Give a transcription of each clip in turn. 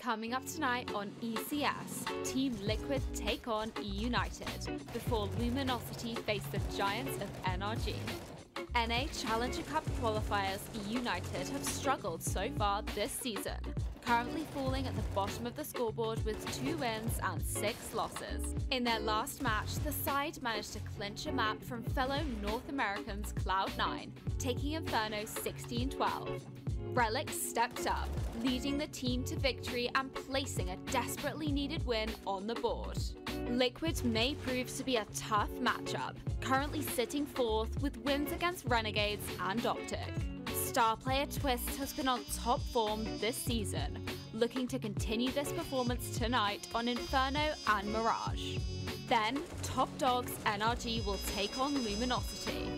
Coming up tonight on ECS, Team Liquid take on eUnited before Luminosity face the giants of NRG. NA Challenger Cup qualifiers eUnited have struggled so far this season, currently falling at the bottom of the scoreboard with 2 wins and 6 losses. In their last match, the side managed to clinch a map from fellow North Americans Cloud9, taking Inferno 16-12. Relic stepped up, leading the team to victory and placing a desperately needed win on the board. Liquid may prove to be a tough matchup, currently sitting 4th with wins against Renegades and Optic. Star player Twist has been on top form this season, looking to continue this performance tonight on Inferno and Mirage. Then, top dogs NRG will take on Luminosity.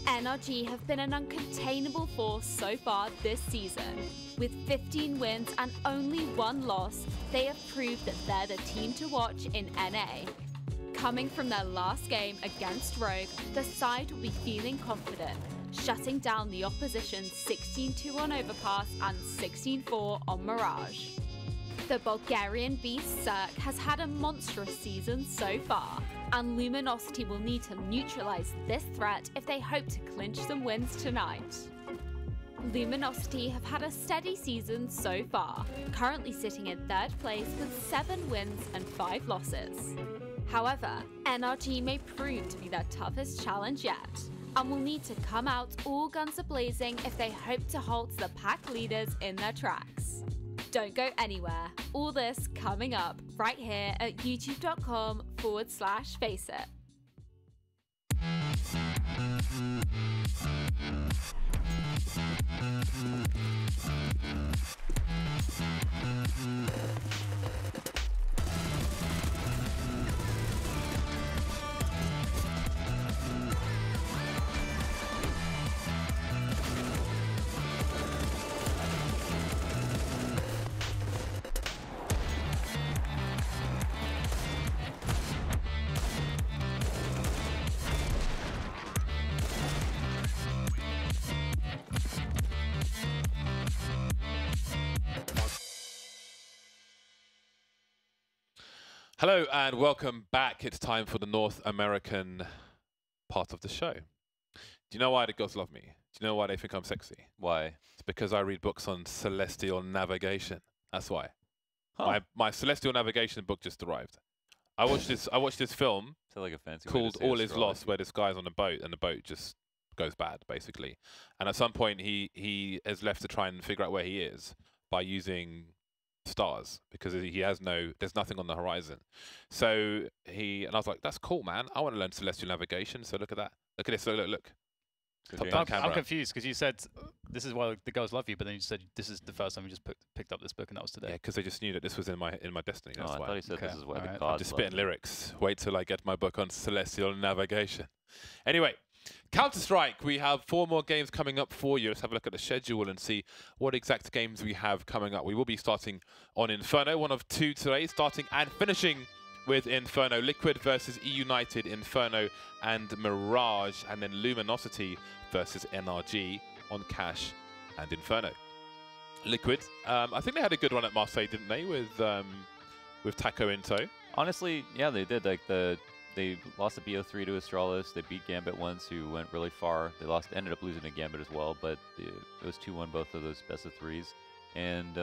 NRG have been an uncontainable force so far this season. With 15 wins and only 1 loss, they have proved that they're the team to watch in NA. Coming from their last game against Rogue, the side will be feeling confident, shutting down the opposition 16-2 on Overpass and 16-4 on Mirage. The Bulgarian beast Cirque has had a monstrous season so far, and Luminosity will need to neutralize this threat if they hope to clinch some wins tonight. Luminosity have had a steady season so far, currently sitting in 3rd place with 7 wins and 5 losses. However, NRG may prove to be their toughest challenge yet, and will need to come out all guns a-blazing if they hope to halt the pack leaders in their tracks. Don't go anywhere. All this coming up right here at youtube.com/FACEIT. Hello and welcome back. It's time for the North American part of the show. Do you know why the girls love me? Do you know why they think I'm sexy? Why? It's because I read books on celestial navigation. That's why. Huh. My celestial navigation book just arrived. I watched this film Sounds like a fancy called All Is Lost, where this guy's on a boat and the boat just goes bad, basically. And at some point he is left to try and figure out where he is by using stars, because there's nothing on the horizon. So and I was like, that's cool, man. I want to learn celestial navigation. So look at that. Look at this. Look. Top-down camera. I'm confused because you said this is why the girls love you, but then you said this is the first time you just picked up this book, and that was today. Yeah, because they just knew that this was in my destiny. That's I why. thought he said this is why the gods I'm just spitting lyrics. Wait till I get my book on celestial navigation. Anyway, Counter-Strike, we have 4 more games coming up for you. Let's have a look at the schedule and see what exact games we have coming up. We will be starting on Inferno, one of 2 today, starting and finishing with Inferno. Liquid versus eUnited, Inferno and Mirage, and then Luminosity versus NRG on Cash and Inferno. Liquid, I think they had a good run at Marseille, didn't they, with Taco in tow? Honestly, yeah, they did. Like they lost the BO3 to Astralis. They beat Gambit once, who went really far. They ended up losing to Gambit as well, but it was 2-1 both of those best of 3s. And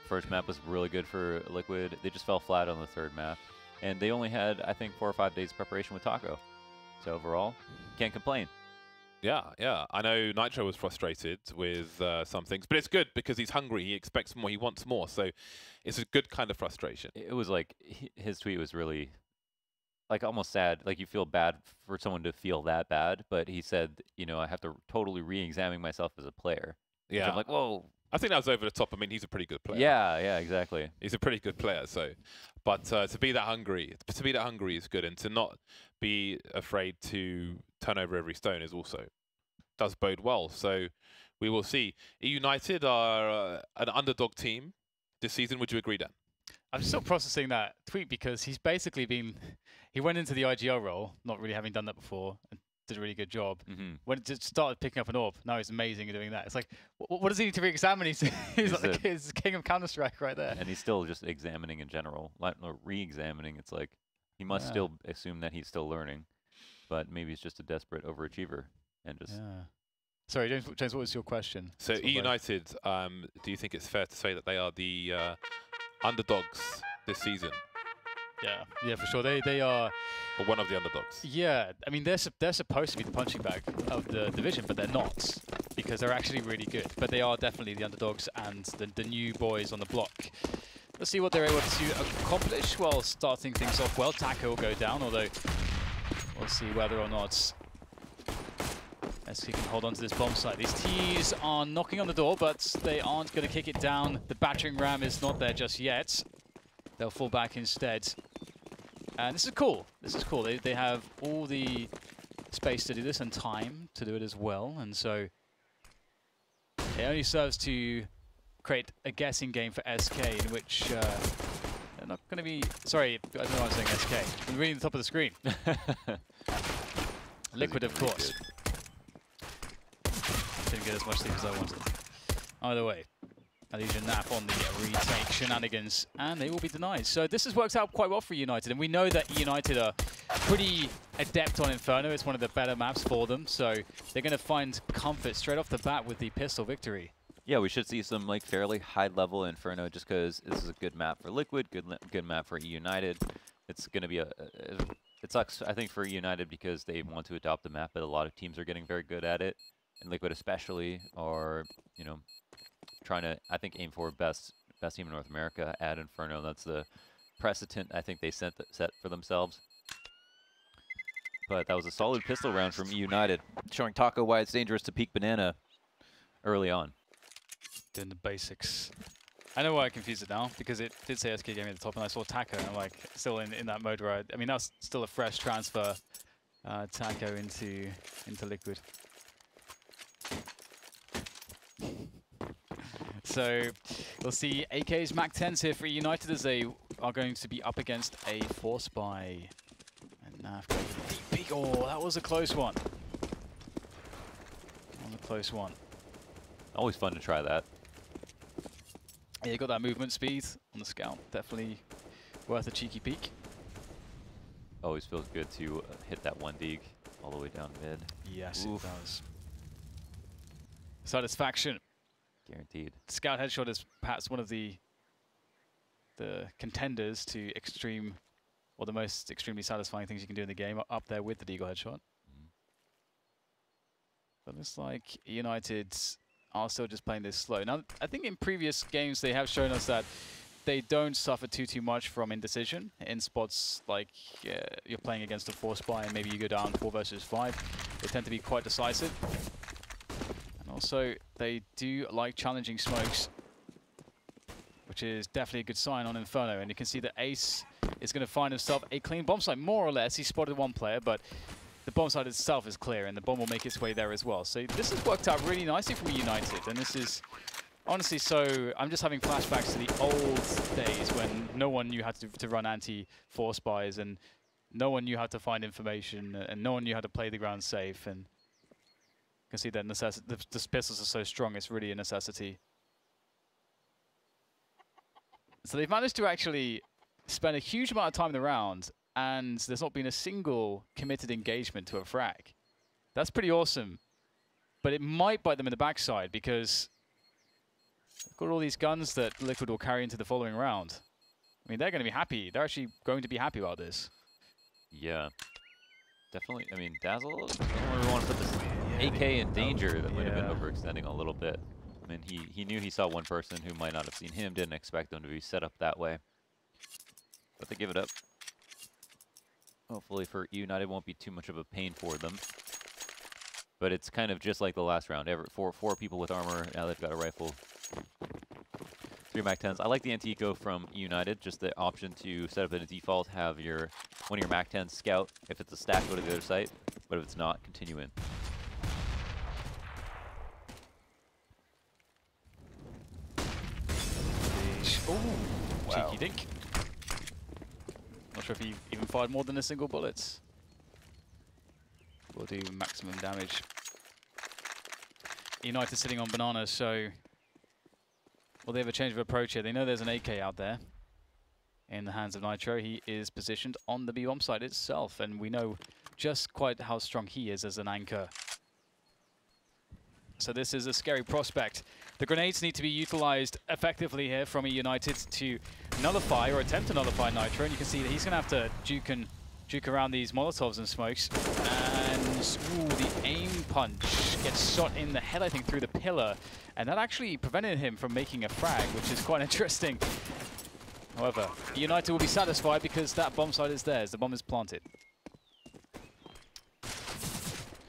first map was really good for Liquid. They just fell flat on the 3rd map, and they only had, I think, 4 or 5 days preparation with Taco. So overall, can't complain. Yeah. I know Nitro was frustrated with some things, but it's good because he's hungry. He expects more. He wants more. So it's a good kind of frustration. It was like his tweet was really, like, almost sad. Like, you feel bad for someone to feel that bad, but he said, you know, I have to totally re-examine myself as a player. Yeah. So I'm like, whoa. I think that was over the top. I mean, he's a pretty good player. Yeah, exactly. He's a pretty good player. So, but to be that hungry is good, and to not be afraid to turn over every stone does bode well. So we will see. eUnited are an underdog team this season. Would you agree, Dan? I'm still processing that tweet because he's basically he went into the IGL role, not really having done that before, and did a really good job. When it just started picking up an AWP, now he's amazing at doing that. It's like, what does he need to re-examine? He's like he's king of Counter-Strike right there. And he's still just examining in general, like re-examining. It's like he must still assume that he's still learning, but maybe he's just a desperate overachiever and just. Yeah. Sorry, James, what was your question? So eUnited, do you think it's fair to say that they are the underdogs this season? Yeah, for sure. They are. Or one of the underdogs? Yeah, I mean they're supposed to be the punching bag of the division, but they're not because they're actually really good. But they are definitely the underdogs and the new boys on the block. Let's see what they're able to accomplish while starting things off well. Taco will go down, although we'll see whether or not SK can hold on to this bomb site. These Ts are knocking on the door, but they aren't going to kick it down. The battering ram is not there just yet. They'll fall back instead. And this is cool. This is cool. They have all the space to do this and time to do it as well. And so it only serves to create a guessing game for SK in which they're not going to be... Sorry, I don't know why I'm saying SK. I'm reading the top of the screen. Liquid, of course. Didn't get as much sleep as I wanted. Either way. Alicia Nap on the retake shenanigans, and they will be denied. So this has worked out quite well for United, and we know that United are pretty adept on Inferno. It's one of the better maps for them, so they're going to find comfort straight off the bat with the pistol victory. Yeah, we should see some like fairly high-level Inferno just because this is a good map for Liquid, good map for eUnited. It's going to be it sucks, I think, for eUnited because they want to adopt the map, but a lot of teams are getting very good at it, and Liquid especially are, you know, trying to, I think, aim for best team in North America at Inferno. That's the precedent I think they set for themselves. But that was a solid pistol round from eUnited, showing Taco why it's dangerous to peek banana early on. Doing the basics. I know why I confused it now, because it did say SK Gaming at the top, and I saw Taco, and I'm like, still in that mode where I mean, that's still a fresh transfer, Taco into Liquid. So we'll see AK's Mac-10s here for eUnited as they are going to be up against a Force Buy. And Naf going to deep peek. Oh, that was a close one. A close one. Always fun to try that. Yeah, you got that movement speed on the scout. Definitely worth a cheeky peek. Always feels good to hit that one dig all the way down mid. Yes, Oof. It does. Satisfaction. Guaranteed. Scout headshot is perhaps one of the contenders to extreme, or the most extremely satisfying things you can do in the game, up there with the Deagle headshot. But looks like United are still just playing this slow. Now, I think in previous games they have shown us that they don't suffer too much from indecision in spots like you're playing against a Force Buy and maybe you go down 4 versus 5. They tend to be quite decisive. Also, they do like challenging smokes, which is definitely a good sign on Inferno. And you can see that Ace is going to find himself a clean bomb site, more or less. He spotted one player, but the bomb site itself is clear, and the bomb will make its way there as well. So this has worked out really nicely for United, and this is honestly so... I'm just having flashbacks to the old days when no one knew how to run anti-force buys, and no one knew how to find information, and no one knew how to play the ground safe. And you can see that the pistols are so strong, it's really a necessity. So they've managed to actually spend a huge amount of time in the round, and there's not been a single committed engagement to a frag. That's pretty awesome. But it might bite them in the backside, because they've got all these guns that Liquid will carry into the following round. I mean, they're going to be happy. They're actually going to be happy about this. Yeah. Definitely. I mean, Dazzle, I don't really want to put this AK in danger. That might have been overextending a little bit. I mean, he knew he saw one person who might not have seen him, didn't expect them to be set up that way. But they give it up. Hopefully for eUnited won't be too much of a pain for them. But it's kind of just like the last round. Four people with armor, now they've got a rifle. 3 Mac-10s. I like the anti-eco from eUnited, just the option to set up in a default, have one of your Mac-10s scout. If it's a stack, go to the other site. But if it's not, continue in. Oh, wow. Cheeky dink. Not sure if he even fired more than a single bullet. will do maximum damage. United sitting on banana, so will they have a change of approach here? They know there's an AK out there in the hands of Nitro. He is positioned on the B-bomb site itself, and we know just quite how strong he is as an anchor. So this is a scary prospect. The grenades need to be utilized effectively here from eUnited to nullify or attempt to nullify Nitro, and you can see that he's going to have to juke around these Molotovs and smokes. And ooh, the aim punch gets shot in the head, I think, through the pillar, and that actually prevented him from making a frag, which is quite interesting. However, eUnited will be satisfied because that bomb site is theirs. The bomb is planted.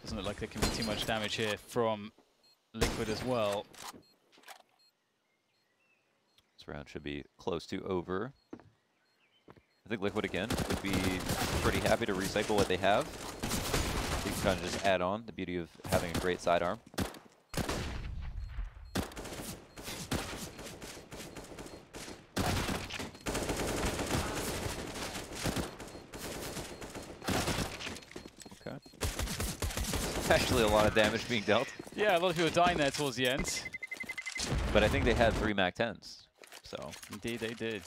Doesn't look like there can be too much damage here from Liquid as well. This round should be close to over. I think Liquid again would be pretty happy to recycle what they have. You can kind of just add on the beauty of having a great sidearm. Okay. Actually, a lot of damage being dealt. Yeah, a lot of people dying there towards the end. But I think they had 3 MAC-10s, so. Indeed, they did.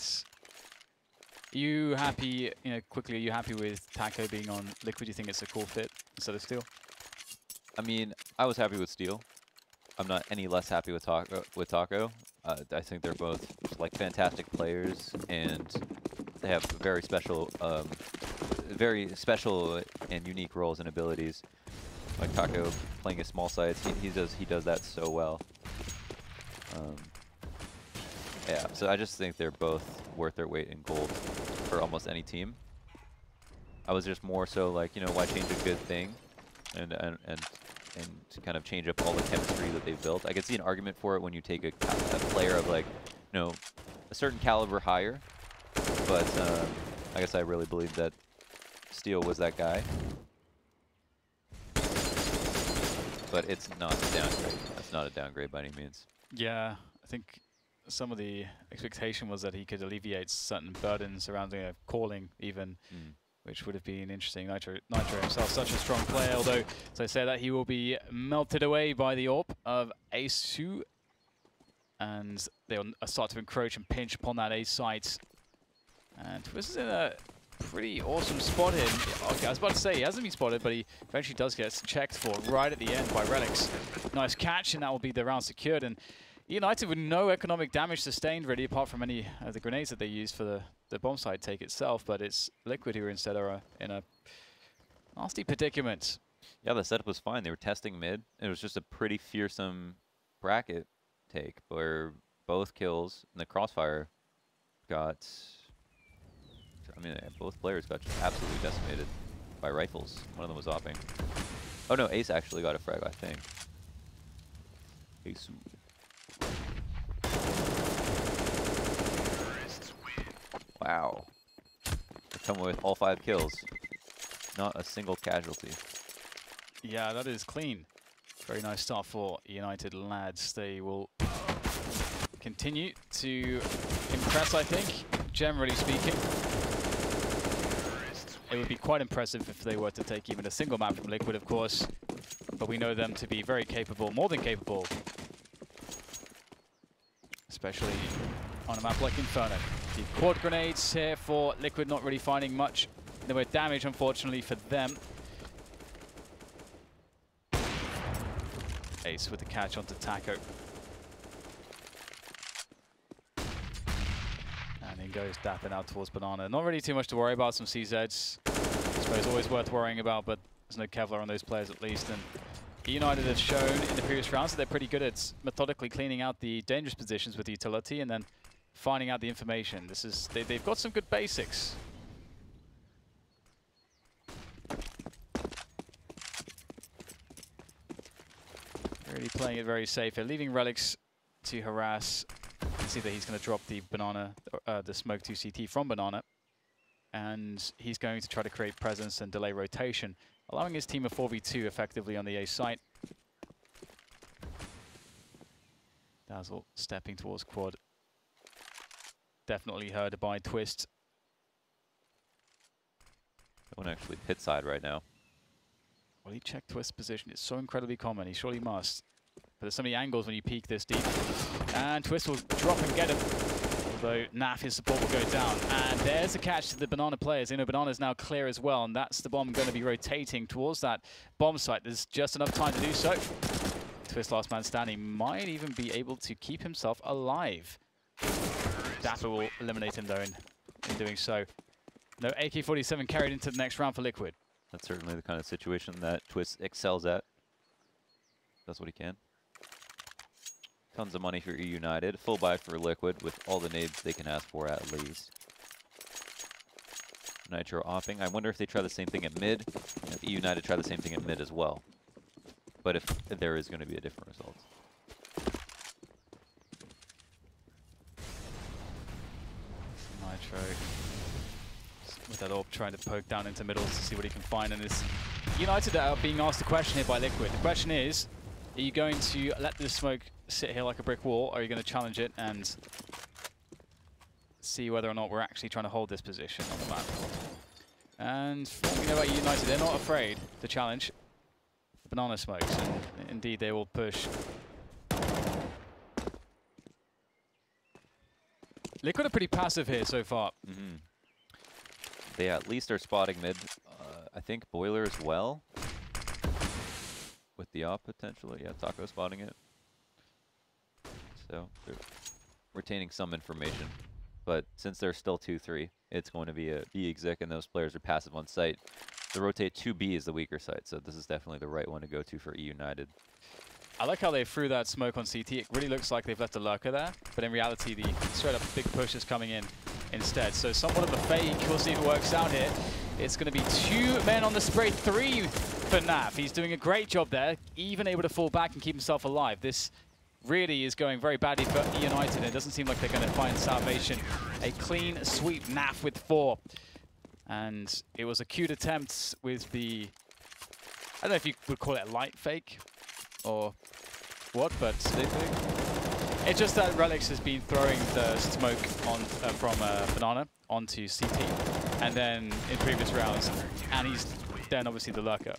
You happy, quickly, are you happy with Taco being on Liquid? Do you think it's a cool fit instead of Steel? I mean, I was happy with Steel. I'm not any less happy with Taco. I think they're both like fantastic players, and they have very special and unique roles and abilities. Like Taco playing his small sites, he does that so well. Yeah, so I just think they're both worth their weight in gold for almost any team. I was just more so like, why change a good thing, and to kind of change up all the chemistry that they've built. I could see an argument for it when you take a player of like, a certain caliber higher, but I guess I really believe that Steel was that guy. But it's not a downgrade. That's not a downgrade by any means. Yeah, I think some of the expectation was that he could alleviate certain burdens surrounding calling even, which would have been interesting. Nitro himself, such a strong player, although, as I say that, he will be melted away by the AWP of Ace2, and they'll start to encroach and pinch upon that A site. And Twist is in a pretty awesome spot here. Okay, I was about to say he hasn't been spotted, but he eventually does get checked for right at the end by Relics. Nice catch, and that will be the round secured. And eUnited with no economic damage sustained, really, apart from any of the grenades that they used for the bomb site take itself. But it's Liquid who instead are in a nasty predicament. Yeah, the setup was fine. They were testing mid. It was just a pretty fearsome bracket take where both kills in the crossfire got... I mean, both players got just absolutely decimated by rifles. One of them was opping. Oh no, Ace actually got a frag, I think. Ace. Wow. They come with all 5 kills. Not a single casualty. Yeah, that is clean. Very nice start for eUnited lads. They will continue to impress, I think, generally speaking. It would be quite impressive if they were to take even a single map from Liquid, of course. But we know them to be very capable, more than capable. Especially on a map like Inferno. The quad grenades here for Liquid, not really finding much in the way of damage, unfortunately, for them. Ace with the catch onto Taco. And in goes dapping out towards Banana. Not really too much to worry about, some CZs. I suppose always worth worrying about, but there's no Kevlar on those players at least. And eUnited have shown in the previous rounds that they're pretty good at methodically cleaning out the dangerous positions with utility and then finding out the information. They've got some good basics. Really playing it very safe here, leaving Relics to harass. See that he's going to drop the banana, the smoke 2 CT from Banana, and he's going to try to create presence and delay rotation, allowing his team a 4v2 effectively on the A site. Dazzle stepping towards quad. Definitely heard by Twist. That one actually pit side right now. Will he check Twist's position? It's so incredibly common. He surely must. But there's so many angles when you peek this deep. And Twist will drop and get him. Although Naf, his support will go down. And there's a catch to the Banana players. Banana's now clear as well. And that's the bomb going to be rotating towards that bomb site. There's just enough time to do so. Twist, last man standing, might even be able to keep himself alive. Dapper will eliminate him, though, in doing so. No AK-47 carried into the next round for Liquid. That's certainly the kind of situation that Twist excels at. Does what he can. Tons of money for eUnited. Full buy for Liquid with all the nades they can ask for at least. Nitro offing. I wonder if they try the same thing at mid. If eUnited try the same thing at mid as well. But if there is going to be a different result. Nitro with that orb trying to poke down into middle to see what he can find. And it's eUnited are being asked a question here by Liquid. The question is, are you going to let this smoke sit here like a brick wall, or are you going to challenge it and see whether or not we're actually trying to hold this position on the map? And from what we know about eUnited, they're not afraid to challenge the banana smokes, and indeed they will push. Liquid are pretty passive here so far. Mm-hmm. They at least are spotting mid. I think Boiler as well. With the op potentially. Yeah, Taco spotting it. So they're retaining some information. But since they're still 2-3, it's going to be a B exec, and those players are passive on site. The rotate 2B is the weaker site, so this is definitely the right one to go to for eUnited. I like how they threw that smoke on CT. It really looks like they've left a lurker there, but in reality, the straight up big push is coming in instead. So somewhat of a fake. We'll see if it works out here. It's going to be 2 men on the spray, 3 for Naf. He's doing a great job there, even able to fall back and keep himself alive. This really is going very badly for eUnited. It doesn't seem like they're going to find salvation. A clean sweep, Naf with 4. And it was a cute attempt with the, I don't know if you would call it a light fake or what, but it's just that Relix has been throwing the smoke on from Banana onto CT, and then in previous rounds, and he's then obviously the lurker,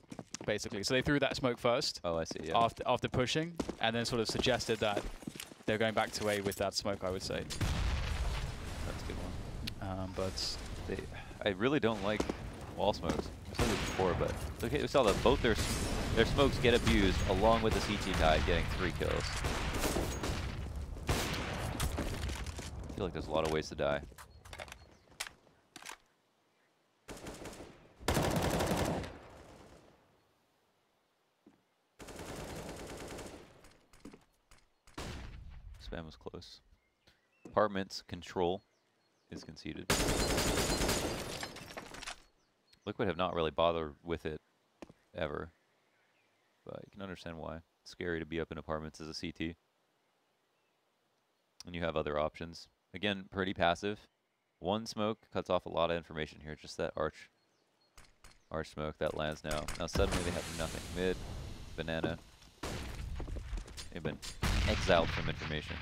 basically. So they threw that smoke first. Oh, I see. Yeah. After pushing, and then sort of suggested that they're going back to A with that smoke, I would say. That's a good one. But I really don't like wall smokes. I said this before, but okay, we saw that both their smokes get abused along with the CT guy getting 3 kills. I feel like there's a lot of ways to die. Spam was close. Apartments control is conceded. Liquid have not really bothered with it ever, but you can understand why. It's scary to be up in apartments as a CT. And you have other options. Again, pretty passive. 1 smoke cuts off a lot of information here. Just that arch smoke that lands now. Now suddenly they have nothing. Mid, banana. They've been exiled from information.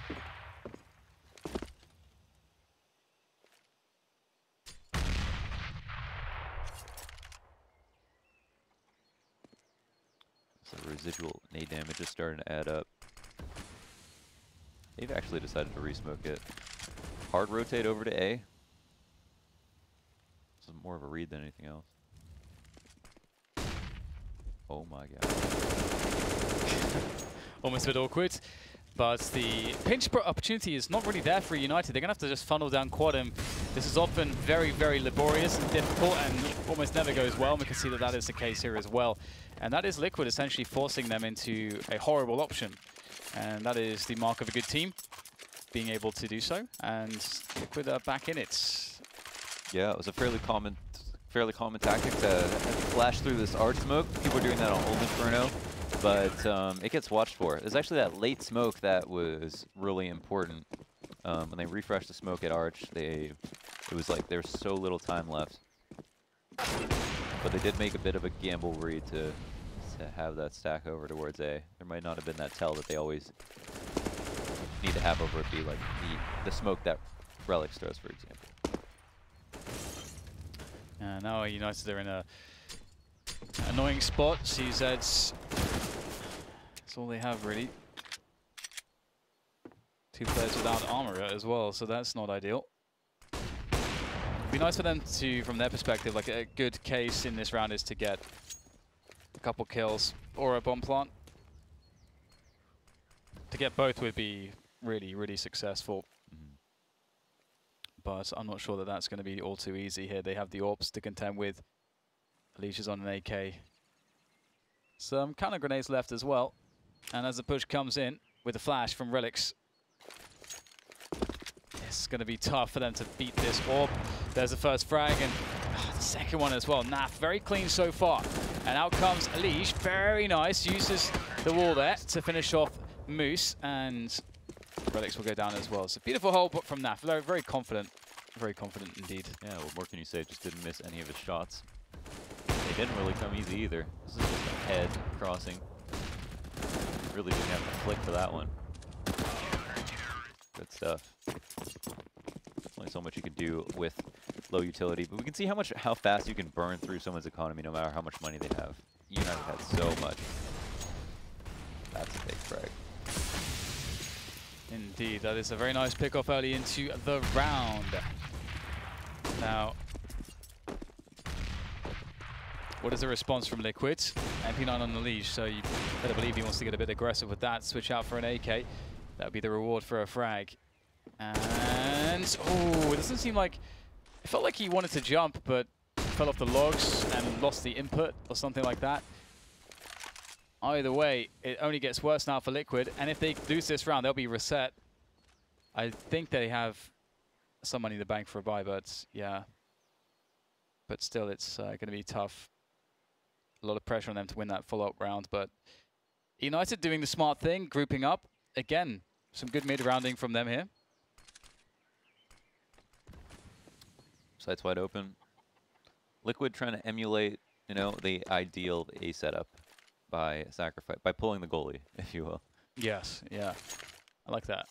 So residual nade damage is starting to add up. They've actually decided to re-smoke it. Hard rotate over to A. This is more of a read than anything else. Oh my god. almost a bit awkward. But the pinch opportunity is not really there for eUnited. They're going to have to just funnel down quad, and this is often very, very laborious and difficult and almost never goes well. And we can see that that is the case here as well. And that is Liquid essentially forcing them into a horrible option. And that is the mark of a good team, being able to do so. And Liquid are back in it. Yeah, it was a fairly common tactic to flash through this arch smoke. People are doing that on Old Inferno. But it gets watched for. There's actually that late smoke that was really important. When they refreshed the smoke at Arch, it was like there's so little time left. But they did make a bit of a gamble read to have that stack over towards A. There might not have been that tell that they always need to have over B, like the smoke that Relics throws, for example. Now eUnited are in a Annoying spot. CZ's. That's all they have, really. 2 players without armor as well, so that's not ideal. It'd be nice for them to, from their perspective, like a good case in this round is to get a couple kills or a bomb plant. To get both would be really, really successful. But I'm not sure that that's going to be all too easy here. They have the AWPs to contend with. Leash is on an AK. Some counter grenades left as well. And as the push comes in with a flash from Relics, it's going to be tough for them to beat this AWP. There's the first frag and the second one as well. Naf, very clean so far. And out comes Leash, very nice. Uses the wall there to finish off Moose, and Relics will go down as well. So beautiful hole from Naf. Very, very confident indeed. Yeah, what more can you say? Just didn't miss any of his shots. They didn't really come easy either. This is just a head crossing. Really didn't have to flick for that one. Good stuff. Only so much you can do with low utility, but we can see how fast you can burn through someone's economy no matter how much money they have. United had so much. That's a big frag. Indeed, that is a very nice pick-off early into the round. Now, what is the response from Liquid? MP9 on the leash, so you better believe he wants to get a bit aggressive with that. Switch out for an AK. That would be the reward for a frag. And, oh, it doesn't seem like... It felt like he wanted to jump, but fell off the logs and lost the input or something like that. Either way, it only gets worse now for Liquid, and if they lose this round, they'll be reset. I think they have some money in the bank for a buy, but yeah. But still, it's going to be tough. A lot of pressure on them to win that follow-up round, but United doing the smart thing, grouping up. Again, some good mid-rounding from them here. Sights wide open. Liquid trying to emulate, you know, the ideal A setup by sacrifice, by pulling the goalie, if you will. Yes, yeah. I like that.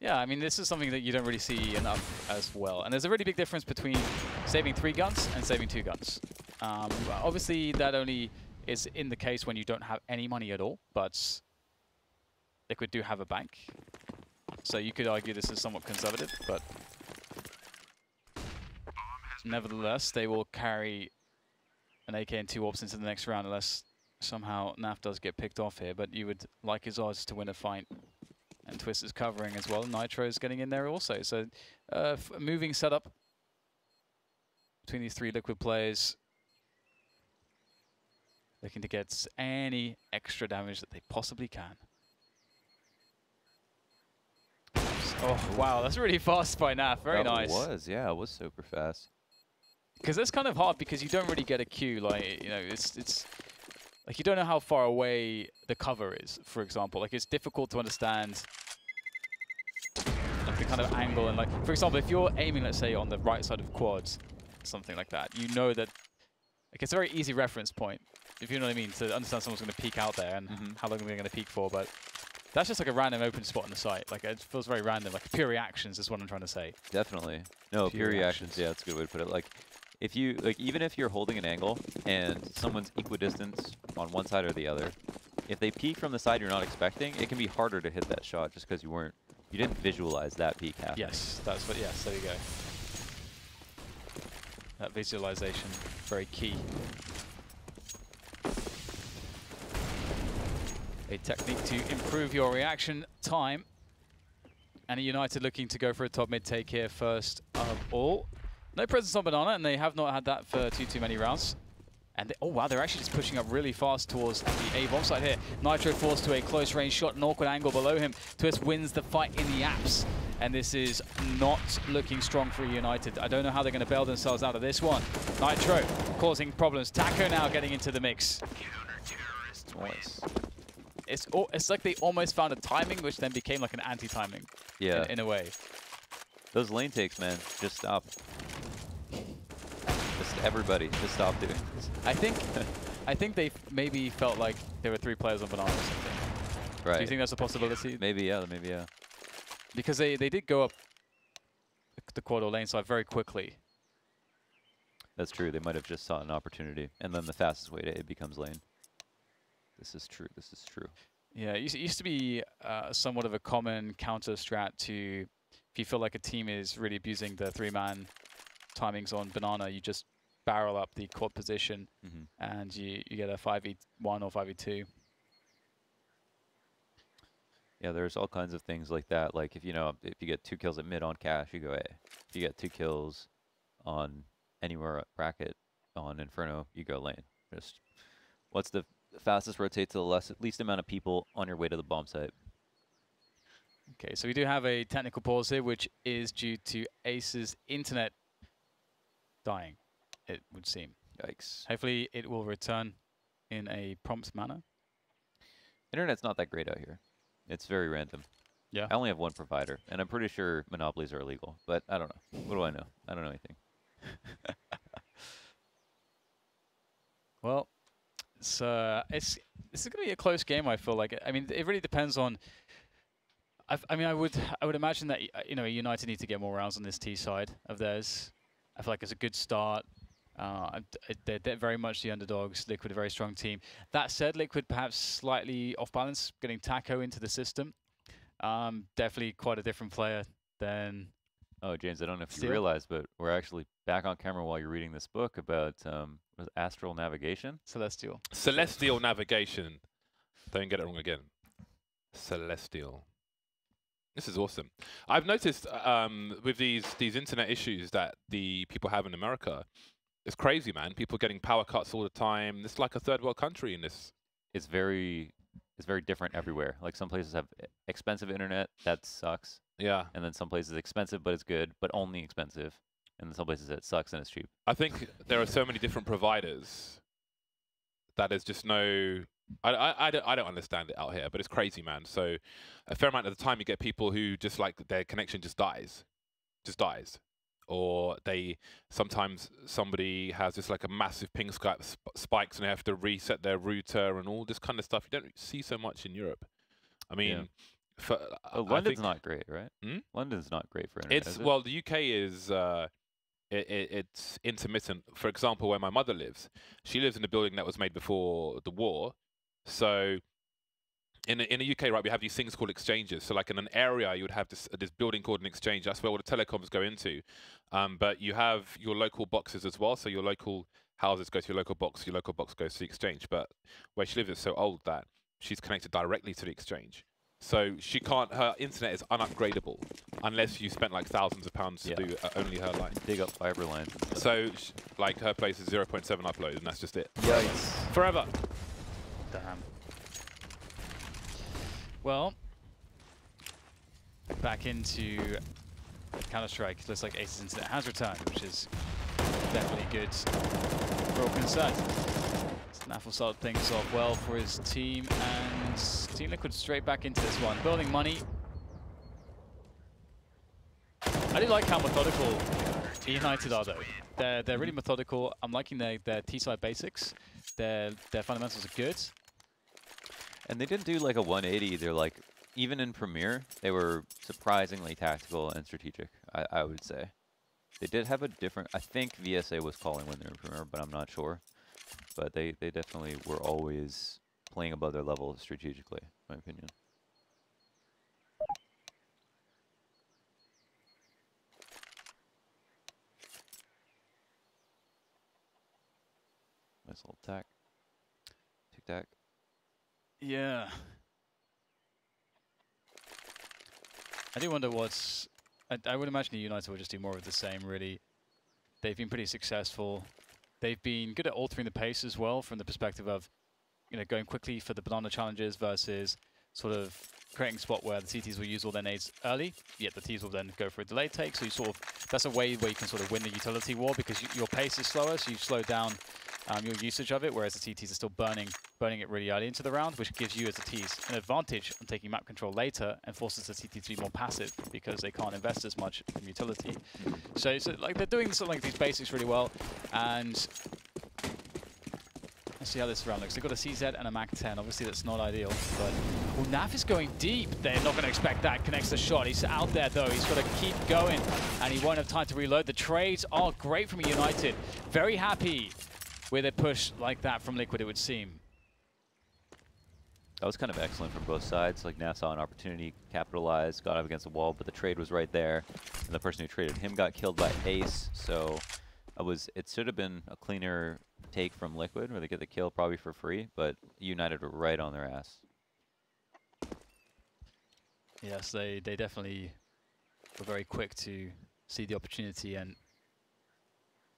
Yeah, I mean, this is something that you don't really see enough as well. And there's a really big difference between saving 3 guns and saving 2 guns. Obviously, that only is in the case when you don't have any money at all, but Liquid do have a bank. So you could argue this is somewhat conservative, but nevertheless, they will carry an AK and 2 AWPs into the next round unless somehow Naf does get picked off here, but you would like his odds to win a fight. And Twist is covering as well. Nitro is getting in there also. So moving setup between these 3 Liquid players. Looking to get any extra damage that they possibly can. Oh, wow, that's really fast by Naf. Very nice. It was, yeah, it was super fast. Because that's kind of hard because you don't really get a cue. Like, you know, it's like you don't know how far away the cover is, for example. Like, it's difficult to understand like the kind of angle. And like, for example, if you're aiming, let's say, on the right side of quads, something like that, you know that like it's a very easy reference point, if you know what I mean, to understand someone's going to peek out there and how long they're going to peek for. But that's just like a random open spot on the site. Like, it feels very random. Like, pure reactions is what I'm trying to say. Definitely. No, pure reactions. Yeah, that's a good way to put it. Like, if you, like, even if you're holding an angle and someone's equidistant on one side or the other, if they peek from the side you're not expecting, it can be harder to hit that shot just because you didn't visualize that peek happening. Yes, that's what, yes, there you go. That visualization, very key. A technique to improve your reaction time. And a United looking to go for a top mid take here first of all. No presence on Banana, and they have not had that for too many rounds. And they, oh wow, they're actually just pushing up really fast towards the A bomb site here. Nitro forced to a close range shot, an awkward angle below him. Twist wins the fight in the apps. And this is not looking strong for United. I don't know how they're going to bail themselves out of this one. Nitro causing problems. Taco now getting into the mix. Nice. It's like they almost found a timing, which then became like an anti-timing. Yeah. In a way. Those lane takes, man, just stop. Just everybody, just stop doing this. I think they maybe felt like there were 3 players on Banana or something. Right. Do you think that's a possibility? Maybe, yeah, maybe, yeah. Because they did go up the quad or lane side very quickly. That's true. They might have just sought an opportunity, and then the fastest way to it becomes lane. This is true. This is true. Yeah, it used to be somewhat of a common counter strat to, if you feel like a team is really abusing the 3-man timings on banana, you just barrel up the quad position, and you get a 5v1 or 5v2. Yeah, there's all kinds of things like that. Like if you get 2 kills at mid on cash, you go A. If you get 2 kills on anywhere bracket on Inferno, you go lane. Just what's the fastest rotate to the least amount of people on your way to the bomb site? Okay, so we do have a technical pause here, which is due to Ace's internet dying, it would seem. Yikes. Hopefully it will return in a prompt manner. Internet's not that great out here. It's very random. Yeah. I only have one provider, and I'm pretty sure monopolies are illegal, but I don't know. What do I know? I don't know anything. Well, this is going to be a close game, I feel like. I mean, it really depends on... I would imagine that, United need to get more rounds on this T side of theirs. I feel like it's a good start. They're very much the underdogs. Liquid, a very strong team. That said, Liquid perhaps slightly off balance, getting Taco into the system. Definitely quite a different player than... Oh, James, I don't know if Steel? you realize, but we're actually back on camera while you're reading this book about astral navigation. Celestial. Celestial navigation. Don't get it wrong again. Celestial. This is awesome. I've noticed with these internet issues that the people have in America, it's crazy, man. People getting power cuts all the time. It's like a third world country in this. It's very different everywhere. Like some places have expensive internet, that sucks. Yeah. And then some places expensive, but it's good, but only expensive. And then some places it sucks and it's cheap. I think there are so many different providers that there's just no... I don't understand it out here, but it's crazy, man. So a fair amount of the time you get people who just like their connection just dies. Or sometimes somebody has just like a massive ping spikes and they have to reset their router and all this kind of stuff. You don't see so much in Europe. I mean... Yeah. London's not great, right? London's not great for internet. Well, the UK is it's intermittent. For example, where my mother lives, she lives in a building that was made before the war. So in the UK, right, we have these things called exchanges. So like in an area, you would have this building called an exchange. That's where all the telecoms go into. But you have your local boxes as well. So your local houses go to your local box goes to the exchange. But where she lives is so old that she's connected directly to the exchange. So she can't, her internet is unupgradable unless you spent like thousands of pounds to do only her line. Dig up fiber lines and stuff. So like her place is 0.7 upload and that's just it. Yikes. Forever. Damn. Well, back into Counter-Strike. Looks like Ace's internet has returned, which is definitely good for all concerned. Snaffle started things off well for his team, and Team Liquid straight back into this one. Building money. I do like how methodical eUnited are, though. They're really methodical. I'm liking their T-side basics. Their fundamentals are good. And they didn't do like a 180. They're like, even in Premier, they were surprisingly tactical and strategic, I would say. They did have a different, I think VSA was calling when they were in Premier, but I'm not sure. But they definitely were always playing above their level strategically, in my opinion. Nice little tack. Tic-tac. Yeah. I do wonder what's... I would imagine United will just do more of the same, really. They've been pretty successful. They've been good at altering the pace as well, from the perspective of, going quickly for the banana challenges versus sort of creating a spot where the CTs will use all their nades early, yet the Ts will then go for a delayed take. So you sort of, that's a way where you can sort of win the utility war, because your pace is slower, so you slow down your usage of it, whereas the TTs are still burning it really early into the round, which gives you as the Ts an advantage on taking map control later and forces the TT to be more passive because they can't invest as much in utility. So like they're doing sort of like these basics really well, and Let's see how this round looks. They've got a CZ and a MAC-10. Obviously, that's not ideal, but... Well, Naf is going deep. They're not going to expect that. Connects the shot. He's out there, though. He's got to keep going, and he won't have time to reload. The trades are great from eUnited. Very happy with a push like that from Liquid, it would seem. That was kind of excellent from both sides. Like, Naf saw an opportunity, capitalized, got up against the wall, but the trade was right there. And the person who traded him got killed by Ace, so... It should have been a cleaner take from Liquid, where they get the kill probably for free, but eUnited were right on their ass. Yes, they definitely were very quick to see the opportunity and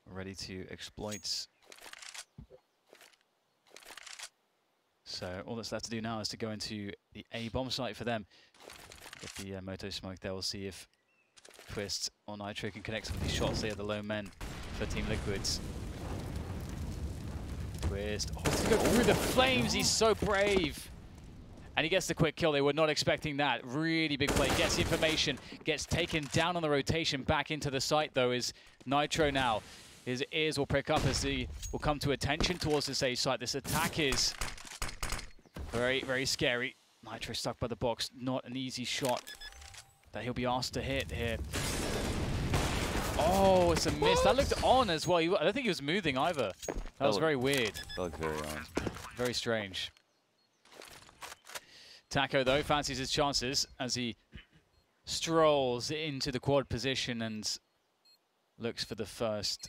ready to exploit. So all that's left to do now is to go into the A bomb site for them. Get the Moto smoke there. We'll see if Twist or Nitro can connect some of these shots. They are the lone men for Team Liquids. Twist. Oh, he's going to go through the flames. He's so brave. And he gets the quick kill. They were not expecting that. Really big play. Gets information. Gets taken down on the rotation. Back into the site, though, is Nitro now. His ears will prick up as he will come to attention towards this A site. This attack is very, very scary. Nitro stuck by the box. Not an easy shot that he'll be asked to hit here. Oh, it's a miss. That looked on as well. I don't think he was moving either. That was very weird. That looked very on. Very strange. Taco, though, fancies his chances as he strolls into the quad position and looks for the first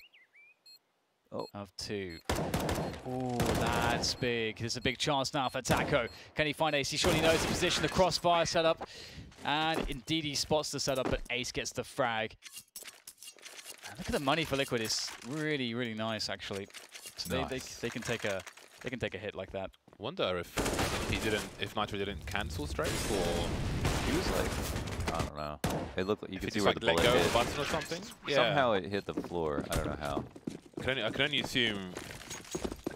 of two. Oh, that's big. There's a big chance now for Taco. Can he find Ace? He surely knows the position, the crossfire setup. And indeed, he spots the setup, but Ace gets the frag. And look at the money for Liquid. It's really, really nice, actually. So Nice. they can take a hit like that. Wonder if Nitro didn't cancel strafe, or He was like, I don't know. It looked like you could see just where like the let bullet go of hit. the button or something. Yeah. Somehow it hit the floor. I don't know how. I can only assume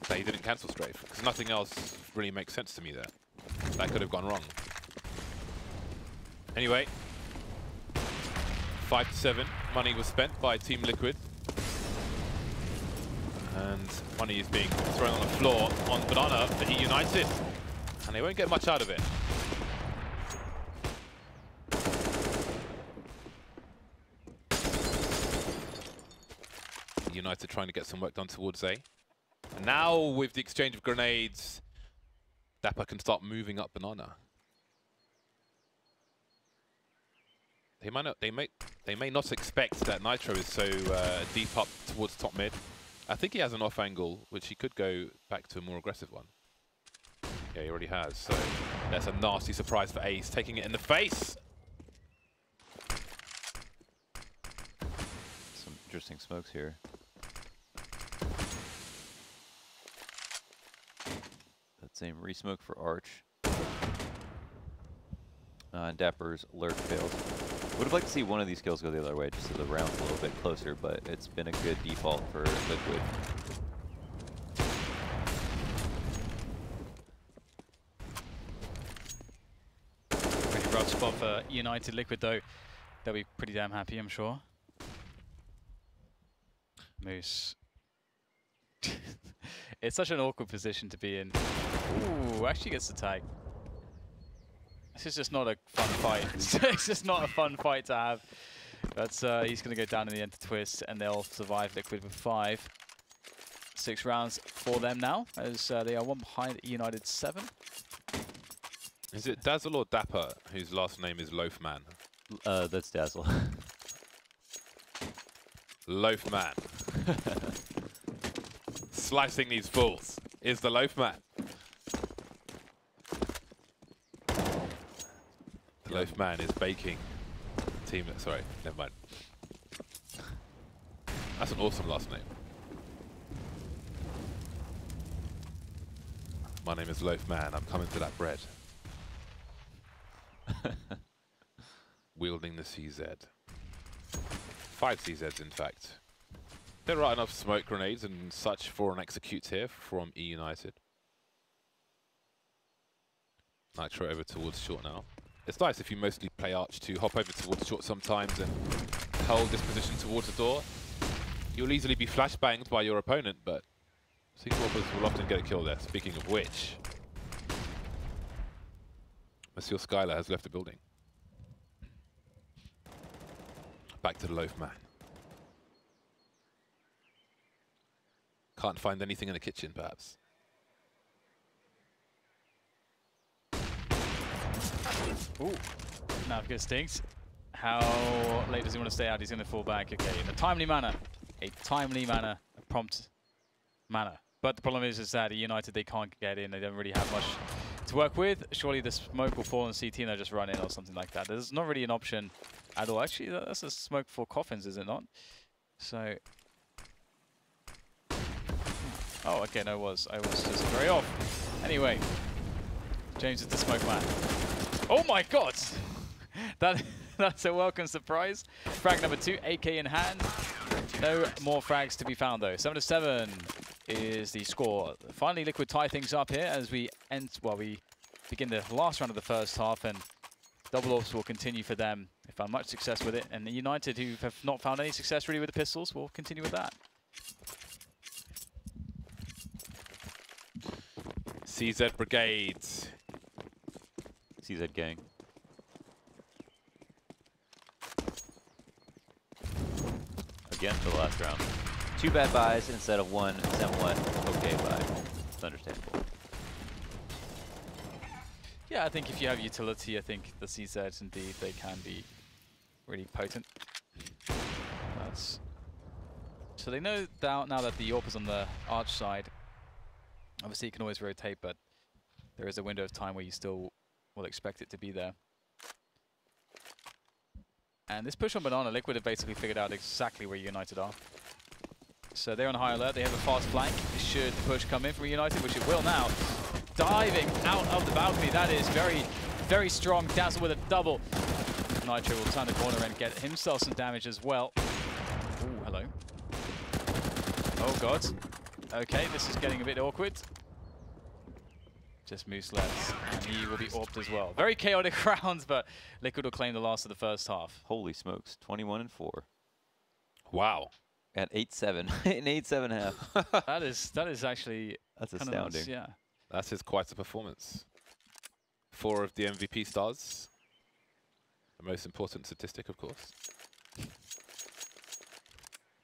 that he didn't cancel strafe, because nothing else really makes sense to me there. That could have gone wrong. Anyway, 5-7. Money was spent by Team Liquid. And money is being thrown on the floor on Banana for eUnited. And they won't get much out of it. eUnited trying to get some work done towards A. And now with the exchange of grenades, Dapper can start moving up Banana. They may not expect that Nitro is so deep up towards top mid. I think he has an off angle, which he could go back to a more aggressive one. Yeah, he already has. So that's a nasty surprise for Ace, taking it in the face. Some interesting smokes here. That same resmoke for Arch. Dapper's lurk failed. Would have liked to see one of these kills go the other way, just so the round's a little bit closer, but it's been a good default for Liquid. Pretty rough spot for eUnited. Liquid, though, they'll be pretty damn happy, I'm sure. Moose. It's such an awkward position to be in. Ooh, actually gets the tag. This is just not a fun fight. It's just not a fun fight to have. But he's going to go down in the end to Twist, and they'll survive Liquid with 5. 6 rounds for them now, as they are one behind eUnited 7. Is it Dazzle or Dapper, whose last name is Loafman? That's Dazzle. Loafman. Slicing these fools is the Loafman. The Loafman is baking. Team, sorry, never mind. That's an awesome last name. My name is Loafman. I'm coming to that bread. Wielding the CZ. 5 CZs, in fact. There are enough smoke grenades and such for an execute here from eUnited. Nitro over towards short now. It's nice if you mostly play Arch to hop over towards short sometimes and hold this position towards the door. You'll easily be flashbanged by your opponent, but Sequelers will often get a kill there. Speaking of which, Monsieur Skylar has left the building. Back to the loaf man. Can't find anything in the kitchen, perhaps. Ooh, now it stinks. How late does he want to stay out? He's going to fall back. Okay, in a timely manner. A timely manner, a prompt manner. But the problem is that eUnited, they can't get in. They don't really have much to work with. Surely the smoke will fall on CT and they'll just run in or something like that. There's not really an option at all. Actually, that's a smoke for coffins, is it not? So... Oh, okay, no, I was just very off. Anyway, James is the smoke man. Oh my god! That's a welcome surprise. Frag number 2, AK in hand. No more frags to be found though. 7-7 is the score. Finally, Liquid tie things up here as we begin the last round of the first half, and double ops will continue for them. They found much success with it, and the United, who have not found any success really with the pistols, will continue with that. CZ Brigades. CZ gang. Again for the last round. 2 bad buys instead of 1 somewhat okay buy. It's understandable. Yeah, I think if you have utility, I think the CZs indeed, they can be really potent. So they know now that the AWP is on the arch side. Obviously, you can always rotate, but there is a window of time where you still will expect it to be there. And this push on Banana, Liquid have basically figured out exactly where United are. So they're on high alert. They have a fast flank. Should the push come in from United, which it will now. Diving out of the balcony. That is very, very strong. Dazzle with a double. Nitro will turn the corner and get himself some damage as well. Ooh, hello. Oh, God. Okay, this is getting a bit awkward. Just moves left, and he will be AWP'd as well. Very chaotic rounds, but Liquid will claim the last of the first half. Holy smokes, 21-4. Wow. At 8-7, an 8-7 half. that is actually that's astounding. Nice, yeah. That is quite a performance. 4 of the MVP stars. The most important statistic, of course.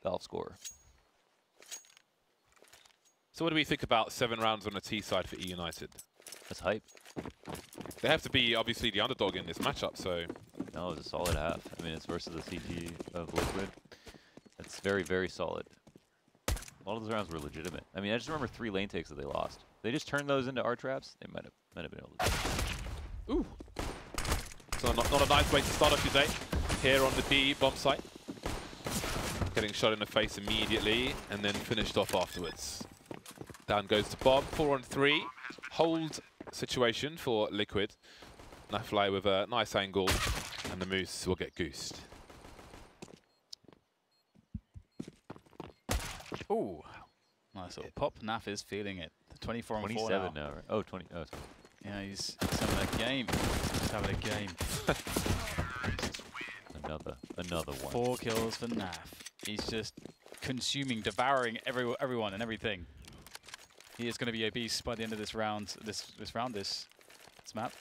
Valve score. So what do we think about 7 rounds on the T side for eUnited? That's hype. They have to be obviously the underdog in this matchup, so... No, it's a solid half. I mean, it's versus the CT of Liquid. It's very, very solid. A lot of those rounds were legitimate. I mean, I just remember 3 lane takes that they lost. They just turned those into R traps. They might have been able to do it. Ooh. So not a nice way to start off your day. Here on the B bomb site. Getting shot in the face immediately, and then finished off afterwards. Down goes to bomb, 4 on 3. Hold situation for Liquid. Nafly with a nice angle, and the Moose will get goosed. Ooh, nice little pop. Naf is feeling it. 24 on 4 27 now. now, right? Oh, 20. Oh, sorry. Yeah, he's having a game. He's having a game. Another one. 4 kills for Naf. He's just consuming, devouring everyone and everything. He is going to be obese by the end of this round. This map.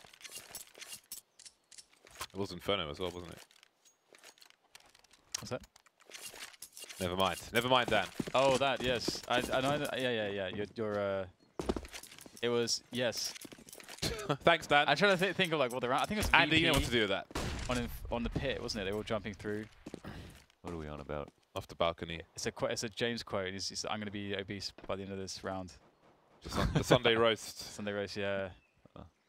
It was Inferno as well, wasn't it? What's that? Never mind. Never mind, Dan. Oh, that, yes. I know. Yeah. You're it was, yes. Thanks, Dan. I'm trying to think of like what the round. I think it was Andy, VP you know what to do with that. on the pit, wasn't it? They were all jumping through. What are we on about? Off the balcony. It's a James quote. He's I'm going to be obese by the end of this round. The Sunday roast. Sunday roast, yeah.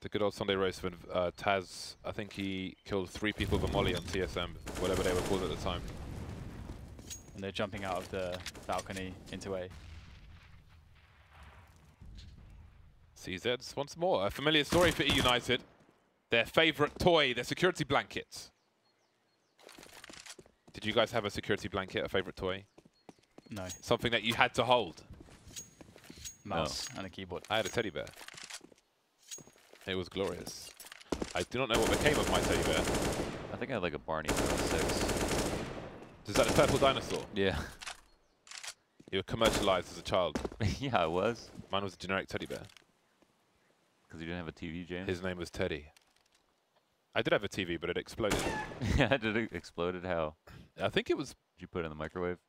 The good old Sunday roast when Taz, I think he killed 3 people with a molly on TSM, whatever they were called at the time. And they're jumping out of the balcony into A. CZs once more. A familiar story for eUnited. Their favourite toy, their security blanket. Did you guys have a security blanket, a favourite toy? No. Something that you had to hold? Mouse and a keyboard. I had a teddy bear. It was glorious. I do not know what became of my teddy bear. I think I had like a Barney when I was 6. Is that a purple dinosaur? Yeah. You were commercialized as a child. Yeah, I was. Mine was a generic teddy bear. Because you didn't have a TV, James? His name was Teddy. I did have a TV, but it exploded. Yeah, did it exploded? How? I think it was... Did you put it in the microwave?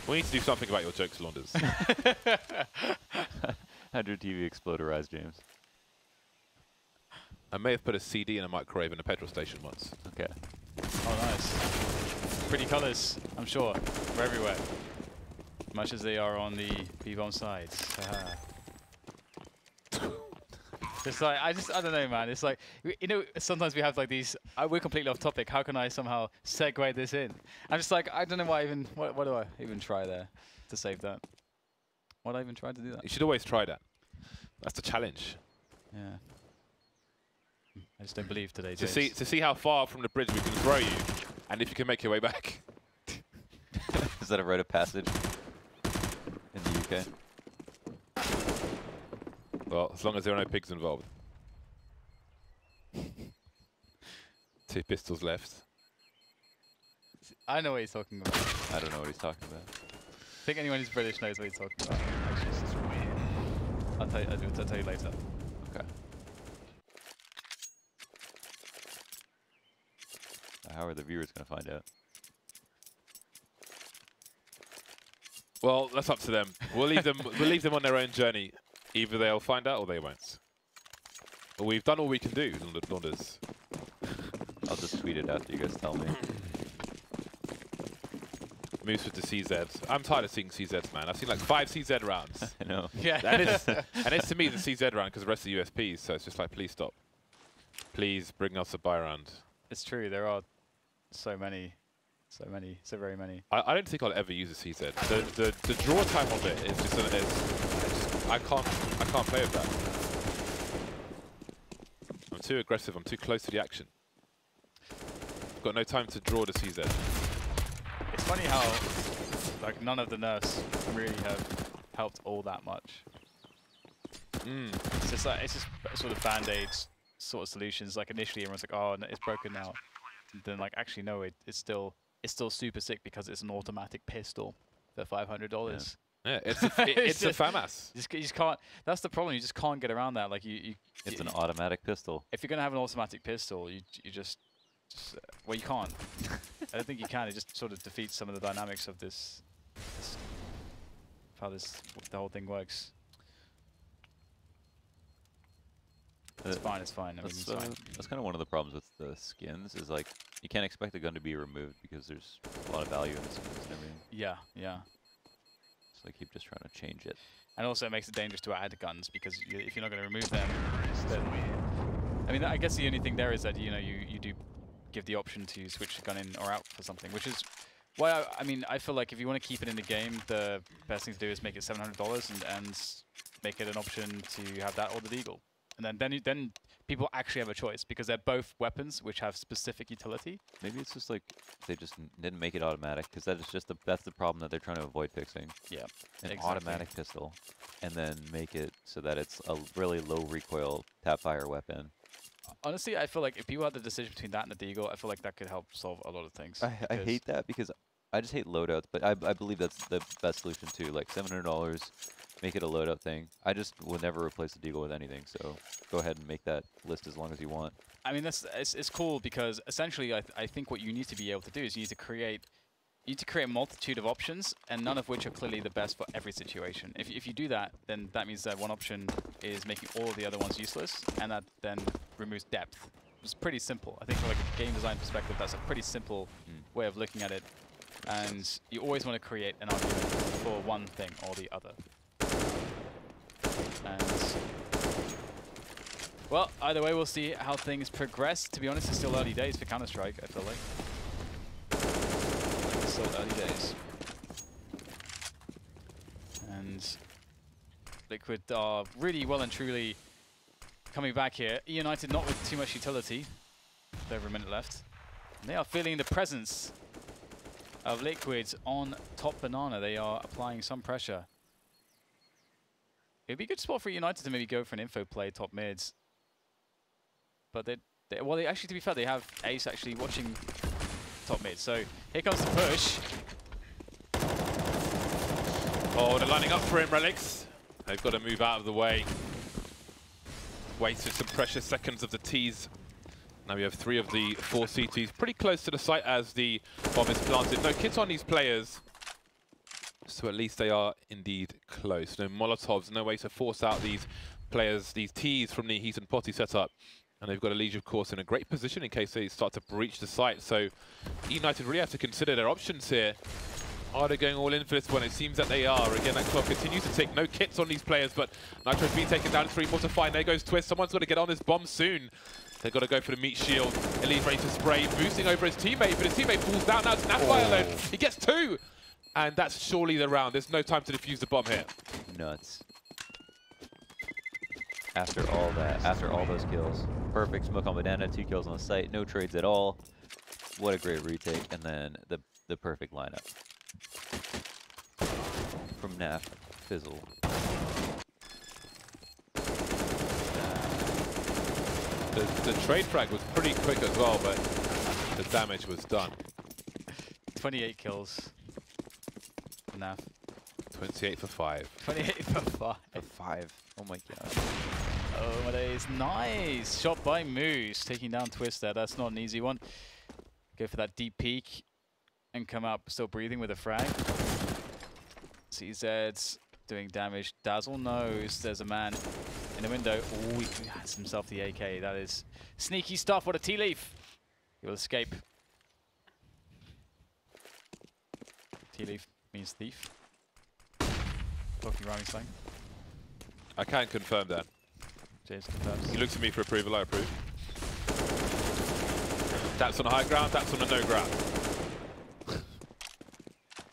We need to do something about your jokes, Launders. How'd your TV explode or rise, James? I may have put a CD in a microwave in a petrol station once. Okay. Oh, nice. Pretty colors, I'm sure. They're everywhere. Much as they are on the B-bomb sides. It's like, I don't know, man. It's like, you know, sometimes we have like these, we're completely off topic. How can I somehow segue this in? I'm just like, I don't know why even, what do I even try there to save that? Why do I even try to do that? You should always try that. That's the challenge. Yeah. I just don't believe today, To James. see how far from the bridge we can throw you, and if you can make your way back. Is that a rite of passage in the UK? Well, as long as there are no pigs involved. 2 pistols left. I know what he's talking about. I don't know what he's talking about. I think anyone who's British knows what he's talking about. Actually, it's just weird. I'll tell you later. Okay. How are the viewers going to find out? Well, that's up to them. We'll leave them on their own journey. Either they'll find out or they won't. But we've done all we can do, Launders. I'll just tweet it after you guys tell me. Moves with the CZs. I'm tired of seeing CZs, man. I've seen like 5 CZ rounds. I know. Yeah. And it's to me the CZ round because the rest are USPs, so it's just like, please stop. Please bring us a buy round. It's true. There are so very many. I don't think I'll ever use a CZ. The draw time of it is just I can't play with that. I'm too aggressive. I'm too close to the action. I've got no time to draw the CZ. It's funny how like none of the nerfs really have helped all that much. It's just like it's just sort of band-aid sort of solutions. Like initially everyone's like, oh, no, it's broken now. And then like actually no, it's still super sick because it's an automatic pistol for $500. Yeah, it's a FAMAS. You just can't. That's the problem. You just can't get around that. Like It's an automatic pistol. If you're gonna have an automatic pistol, you just well, you can't. I don't think you can. It just sort of defeats some of the dynamics of this how the whole thing works. It's fine. It's fine. I mean, it's fine. That's kind of one of the problems with the skins. Is like you can't expect the gun to be removed because there's a lot of value in the skins and everything. Yeah, yeah. So they keep just trying to change it. And also it makes it dangerous to add guns because if you're not going to remove them, then I mean, I guess the only thing there is that you do give the option to switch the gun in or out for something, which is why I mean I feel like if you want to keep it in the game, the best thing to do is make it $700 and make it an option to have that or the Deagle. And then people actually have a choice because they're both weapons which have specific utility. Maybe it's just like they just didn't make it automatic because that is just that's the problem that they're trying to avoid fixing. Yeah, an automatic pistol, and then make it so that it's a really low recoil tap fire weapon. Honestly, I feel like if people had the decision between that and the Deagle, I feel like that could help solve a lot of things. I hate that because I just hate loadouts, but I believe that's the best solution too. Like $700. Make it a loadout thing. I just will never replace the Deagle with anything, so go ahead and make that list as long as you want. I mean, it's cool because essentially I think what you need to be able to do is you need to create a multitude of options, and none of which are clearly the best for every situation. If you do that, then that means that one option is making all of the other ones useless, and that then removes depth. It's pretty simple. I think from like a game design perspective, that's a pretty simple way of looking at it. And you always want to create an argument for one thing or the other. And well, either way, we'll see how things progress. To be honest, it's still early days for Counter-Strike, I feel like. It's still early days. And Liquid are really well and truly coming back here. eUnited not with too much utility. With over a minute left. And they are feeling the presence of Liquid on top Banana. They are applying some pressure. It'd be a good spot for eUnited to maybe go for an info play top mids. But they actually, to be fair, they have Ace actually watching top mid. So here comes the push. Oh, they're lining up for him, Relics. They've got to move out of the way. Wasted some precious seconds of the T's. Now we have 3 of the 4 CTs pretty close to the site as the bomb is planted. No kits on these players, so at least they are indeed close. No Molotovs, no way to force out these players, these T's from the Heat and Potty setup. And they've got a Liege, of course, in a great position in case they start to breach the site. So eUnited really have to consider their options here. Are they going all in for this one? It seems that they are. Again, that clock continues to tick. No kits on these players, but Nitro's being taken down. 3 more to find. There goes Twist. Someone's got to get on this bomb soon. They've got to go for the meat shield. Elite ready to spray, boosting over his teammate, but his teammate falls down. Now it's Nafly alone. He gets 2, and that's surely the round. There's no time to defuse the bomb here. Nuts. After all that, after all those kills. Perfect smoke on Banana, 2 kills on the site, no trades at all. What a great retake, and then the perfect lineup. From Naf, Fizzle. The trade frag was pretty quick as well, but the damage was done. 28 kills. Naf. 28 for 5. 28 for 5. A 5. Oh my god. Oh my days. Nice. Shot by Moose. Taking down Twist there. That's not an easy one. Go for that deep peek and come up still breathing with a frag. CZ's doing damage. Dazzle knows there's a man in the window. Oh, he has himself the AK. That is sneaky stuff. What a tea leaf. He will escape. Tea leaf means thief. Talking rhyming slang. I can confirm that. James confirms. He looks at me for approval, I approve. That's on the high ground, that's on the no ground.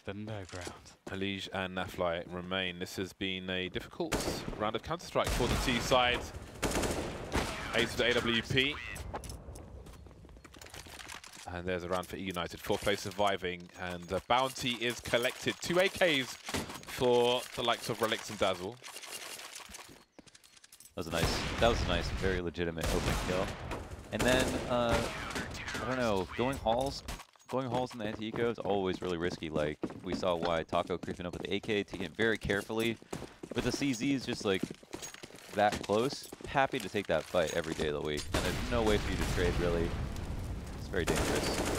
The no ground. Liege and Nafly remain. This has been a difficult round of Counter-Strike for the T side. Ace to AWP. And there's a round for eUnited. 4th place surviving, and the bounty is collected. 2 AKs for the likes of Relics and Dazzle. That was a nice, very legitimate open kill. And then, I don't know, going halls in the anti-eco is always really risky. Like, we saw why Taco creeping up with the AK, taking it very carefully. But the CZ is just like that close. Happy to take that fight every day of the week. And there's no way for you to trade, really. It's very dangerous.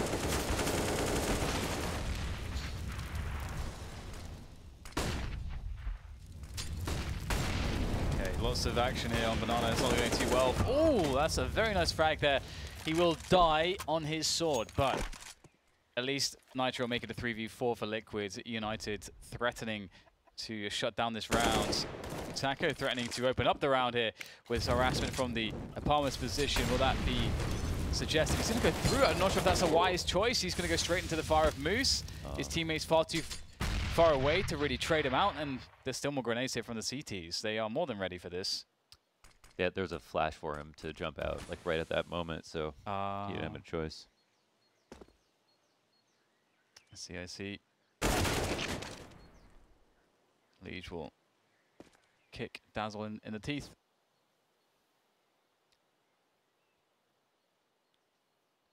Lots of action here on Banana. It's not going too well. Oh, that's a very nice frag there. He will die on his sword, but at least Nitro will make it a 3v4 for Liquid. eUnited threatening to shut down this round. Taco threatening to open up the round here with harassment from the apartment's position. Will that be suggested? He's going to go through it. I'm not sure if that's a wise choice. He's going to go straight into the fire of Moose. His teammate's far too far away to really trade him out, and there's still more grenades here from the CTs. They are more than ready for this. Yeah, there's a flash for him to jump out, like right at that moment, so he didn't have a choice. I see. Liege will kick Dazzle in the teeth.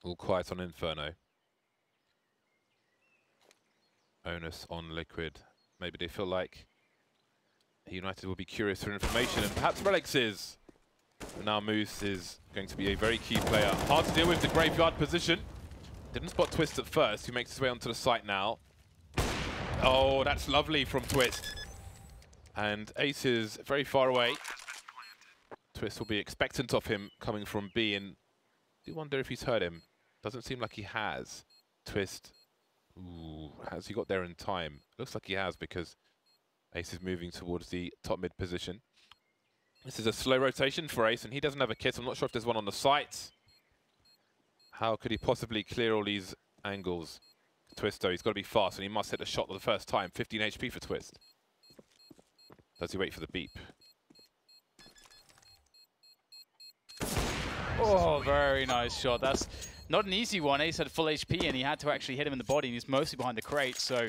All quiet on Inferno. Onus on Liquid. Maybe they feel like eUnited will be curious for information, and perhaps Relics is. But now Moose is going to be a very key player. Hard to deal with the graveyard position. Didn't spot Twist at first, who makes his way onto the site now. Oh, that's lovely from Twist. And Ace is very far away. Twist will be expectant of him coming from B, and I do wonder if he's heard him. Doesn't seem like he has. Twist. Ooh, has he got there in time? Looks like he has, because Ace is moving towards the top mid position. This is a slow rotation for Ace, and he doesn't have a kit. I'm not sure if there's one on the site. How could he possibly clear all these angles? Twist, though, he's got to be fast, and he must hit the shot the first time. 15 HP for Twist. Does he wait for the beep? Oh, very nice shot. That's not an easy one. Ace had full HP, and he had to actually hit him in the body, and he's mostly behind the crate, so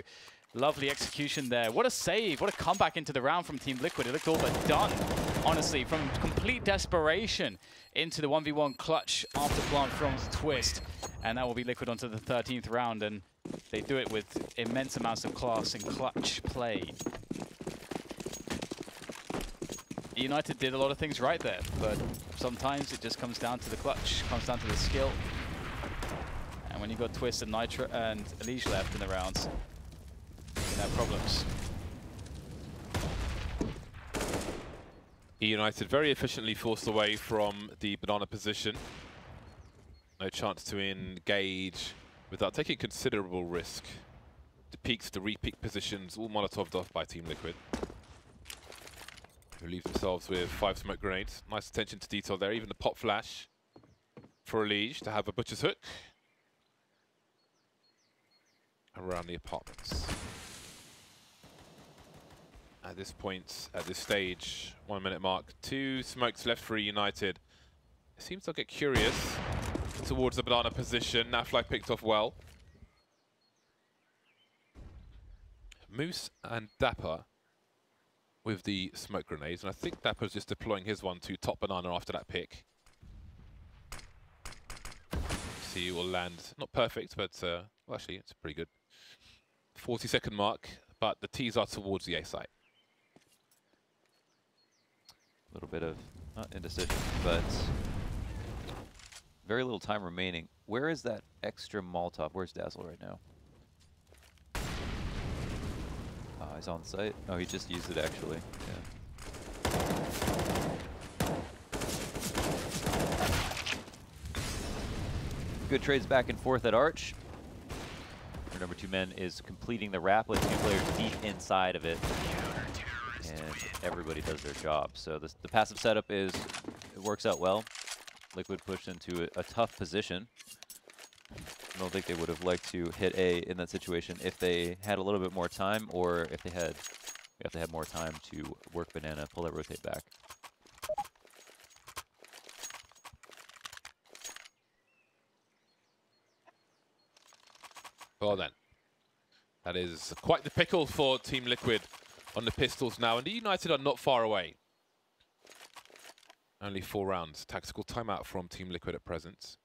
lovely execution there. What a save. What a comeback into the round from Team Liquid. It looked all but done honestly, from complete desperation into the 1v1 clutch after plant from Twist. And that will be Liquid onto the 13th round, and they do it with immense amounts of class and clutch play. eUnited did a lot of things right there, but sometimes it just comes down to the clutch, comes down to the skill. And when you've got Twist and Nitro and Elige left in the rounds, you can have problems. eUnited very efficiently forced away from the banana position. No chance to engage without taking considerable risk. The peaks, the re-peak positions, all Molotoved off by Team Liquid, who leave themselves with 5 smoke grenades. Nice attention to detail there, even the pop flash for Elige to have a butcher's hook around the apartments. At this point, at this stage, 1 minute mark, 2 smokes left for eUnited. It seems they'll get curious towards the banana position. Nafly picked off well. Moose and Dapper with the smoke grenades, and I think Dapper's just deploying his one to top banana after that pick. See, will land not perfect, but well, actually it's pretty good. 40-second mark, but the T's are towards the A site. A little bit of, not indecision, but very little time remaining. Where is that extra Molotov? Where's Dazzle right now? He's on site. Oh, he just used it actually. Yeah. Good trades back and forth at Arch. Our number 2 men is completing the wrap with 2 players deep inside of it. And everybody does their job. So the passive setup it works out well. Liquid pushed into a tough position. I don't think they would have liked to hit A in that situation if they had a little bit more time, or if they had more time to work banana, pull that rotate back. Well then, that is quite the pickle for Team Liquid on the pistols now, and the eUnited are not far away. Only 4 rounds. Tactical timeout from Team Liquid at present.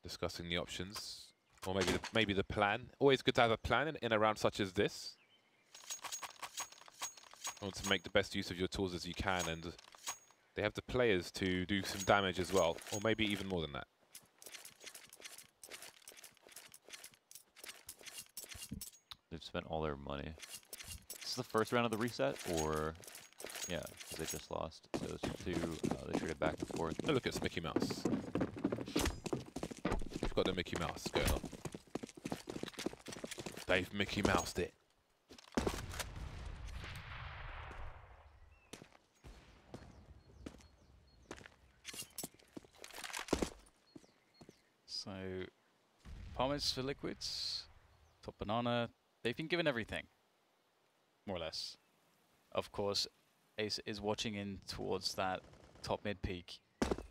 Discussing the options, or maybe the plan. Always good to have a plan in a round such as this. You want to make the best use of your tools as you can, and they have the players to do some damage as well, or maybe even more than that. They've spent all their money. This is the first round of the reset, or yeah, because they just lost. So it's they traded back and forth. Oh, look, it's Mickey Mouse. We've got the Mickey Mouse going on. They've Mickey Moused it. So, Palmers for Liquids, top banana. They've been given everything, more or less. Of course, Ace is watching in towards that top mid peak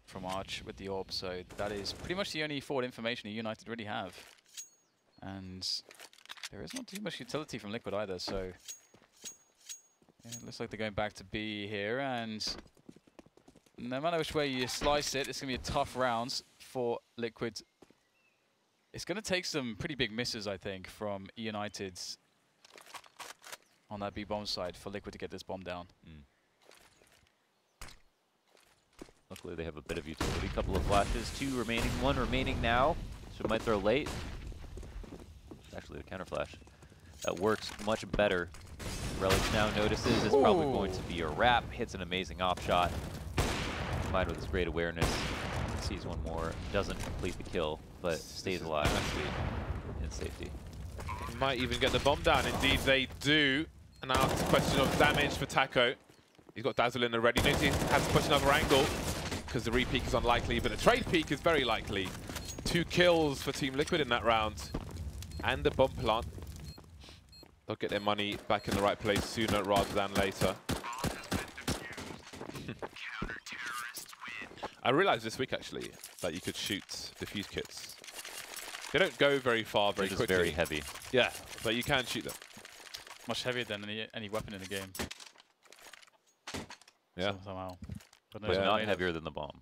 from Arch with the orb, so that is pretty much the only forward information eUnited really have. And there is not too much utility from Liquid either, so yeah, it looks like they're going back to B here, and no matter which way you slice it, it's going to be a tough round for Liquid. It's going to take some pretty big misses, I think, from eUnited's on that B bomb side for Liquid to get this bomb down. Luckily they have a bit of utility. Couple of flashes, 2 remaining, 1 remaining now. So it might throw late. Actually a counter flash. That works much better. Relic now notices it's probably going to be a wrap. Hits an amazing off shot. Combined with his great awareness. Sees one more. Doesn't complete the kill, but stays alive in safety. Might even get the bomb down. Indeed they do. And now it's a question of damage for Taco. He's got Dazzle in already. Notice he has to push another angle because the re-peak is unlikely, but the trade peak is very likely. 2 kills for Team Liquid in that round. And the bomb plant. They'll get their money back in the right place sooner rather than later. I realized this week actually that you could shoot defuse kits. They don't go very far very quickly. They're just very heavy. Yeah, but you can shoot them. Much heavier than any weapon in the game. Yeah. Somehow. But no, But it's not made heavier than the bomb.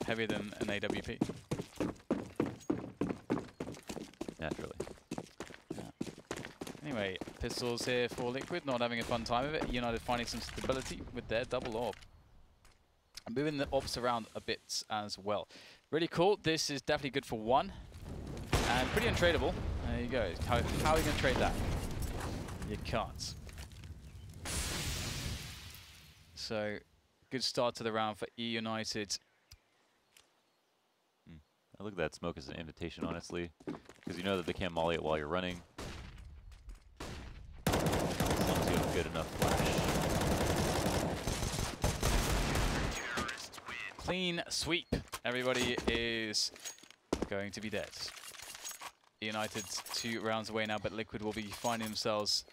heavier than an AWP. Naturally. Anyway, pistols here for Liquid, not having a fun time of it. United finding some stability with their double orb. Moving the ops around a bit as well. Really cool. This is definitely good for one. And pretty untradeable. There you go. How are you going to trade that? You can't. So, good start to the round for eUnited. I look at that smoke as an invitation, honestly, because you know that they can't molly it while you're running. As long as you have a good enough flash. Clean sweep. Everybody is going to be dead. United's 2 rounds away now, but Liquid will be finding themselves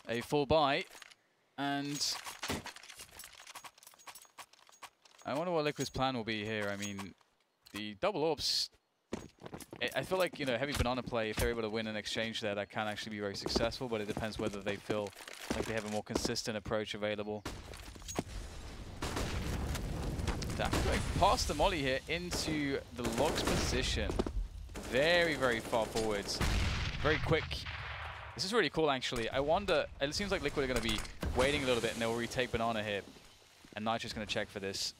a full buy. And I wonder what Liquid's plan will be here. I mean, the double orbs, I feel like, you know, heavy banana play, if they're able to win an exchange there, that can actually be very successful, but it depends whether they feel like they have a more consistent approach available. Going past the molly here into the logs position. Very, very far forwards. Very quick. This is really cool, actually. I wonder, it seems like Liquid are going to be waiting a little bit and they'll retake banana here. And Nitro's going to check for this.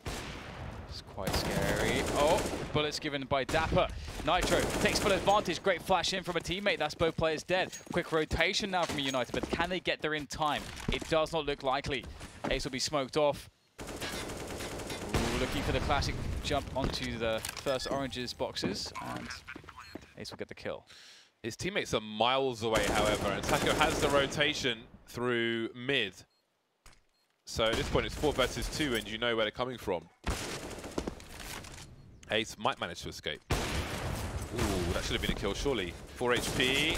It's quite scary. Oh, bullets given by Dapper. Nitro takes full advantage. Great flash in from a teammate. That's both players dead. Quick rotation now from United, but can they get there in time? It does not look likely. Ace will be smoked off. Ooh, looking for the classic jump onto the first oranges boxes, and Ace will get the kill. His teammates are miles away, however, and Taco has the rotation through mid. So at this point, it's 4 versus 2, and you know where they're coming from. Ace might manage to escape. Ooh, that should have been a kill, surely. 4 HP.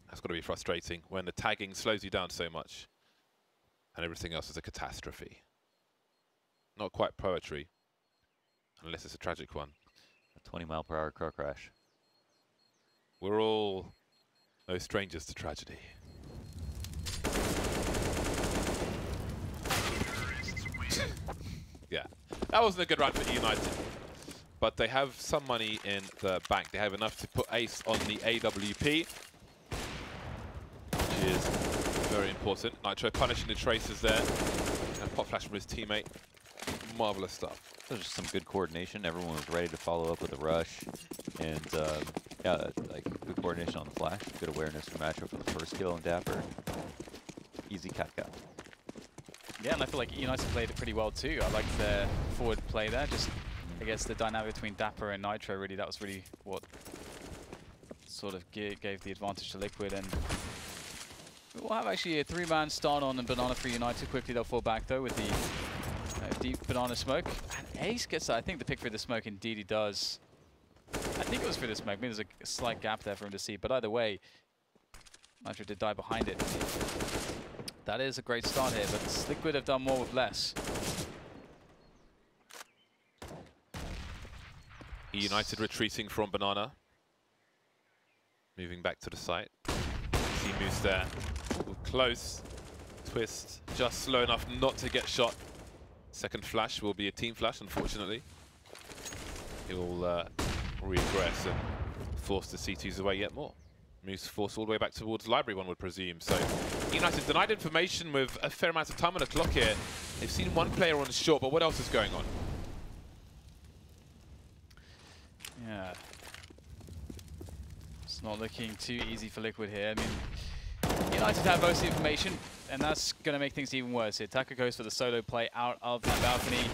That's got to be frustrating when the tagging slows you down so much. And everything else is a catastrophe. Not quite poetry, unless it's a tragic one. A 20-mile-per-hour car crash. We're all no strangers to tragedy. Yeah, that wasn't a good run for eUnited. But they have some money in the bank. They have enough to put Ace on the AWP, which is very important. Nitro punishing the tracers there. And pop flash from his teammate. Marvelous stuff. So just some good coordination. Everyone was ready to follow up with a rush. And yeah, like good coordination on the flash. Good awareness from Nitro for the first kill on Dapper. Easy cat. Yeah, and I feel like eUnited played it pretty well too. I liked their forward play there. Just, I guess, the dynamic between Dapper and Nitro, really, that was really what sort of gave the advantage to Liquid. And we'll have actually a 3-man start on and banana for United. Quickly they'll fall back though with the deep banana smoke. And Ace gets, I think, the pick through the smoke. Indeed he does. I think it was through the smoke. Maybe there's a slight gap there for him to see. But either way, Nitro did die behind it. That is a great start here, but Liquid have done more with less. eUnited retreating from banana. Moving back to the site. See moves there. Ooh, close. Twist. Just slow enough not to get shot. Second flash will be a team flash, unfortunately. He will regress and force the C2s away yet more. Moves force all the way back towards library, one would presume. So eUnited denied information with a fair amount of time on the clock here. They've seen one player on short, but what else is going on? Yeah. It's not looking too easy for Liquid here. I mean, United have most of the information, and that's going to make things even worse here. Taka goes for the solo play out of the balcony.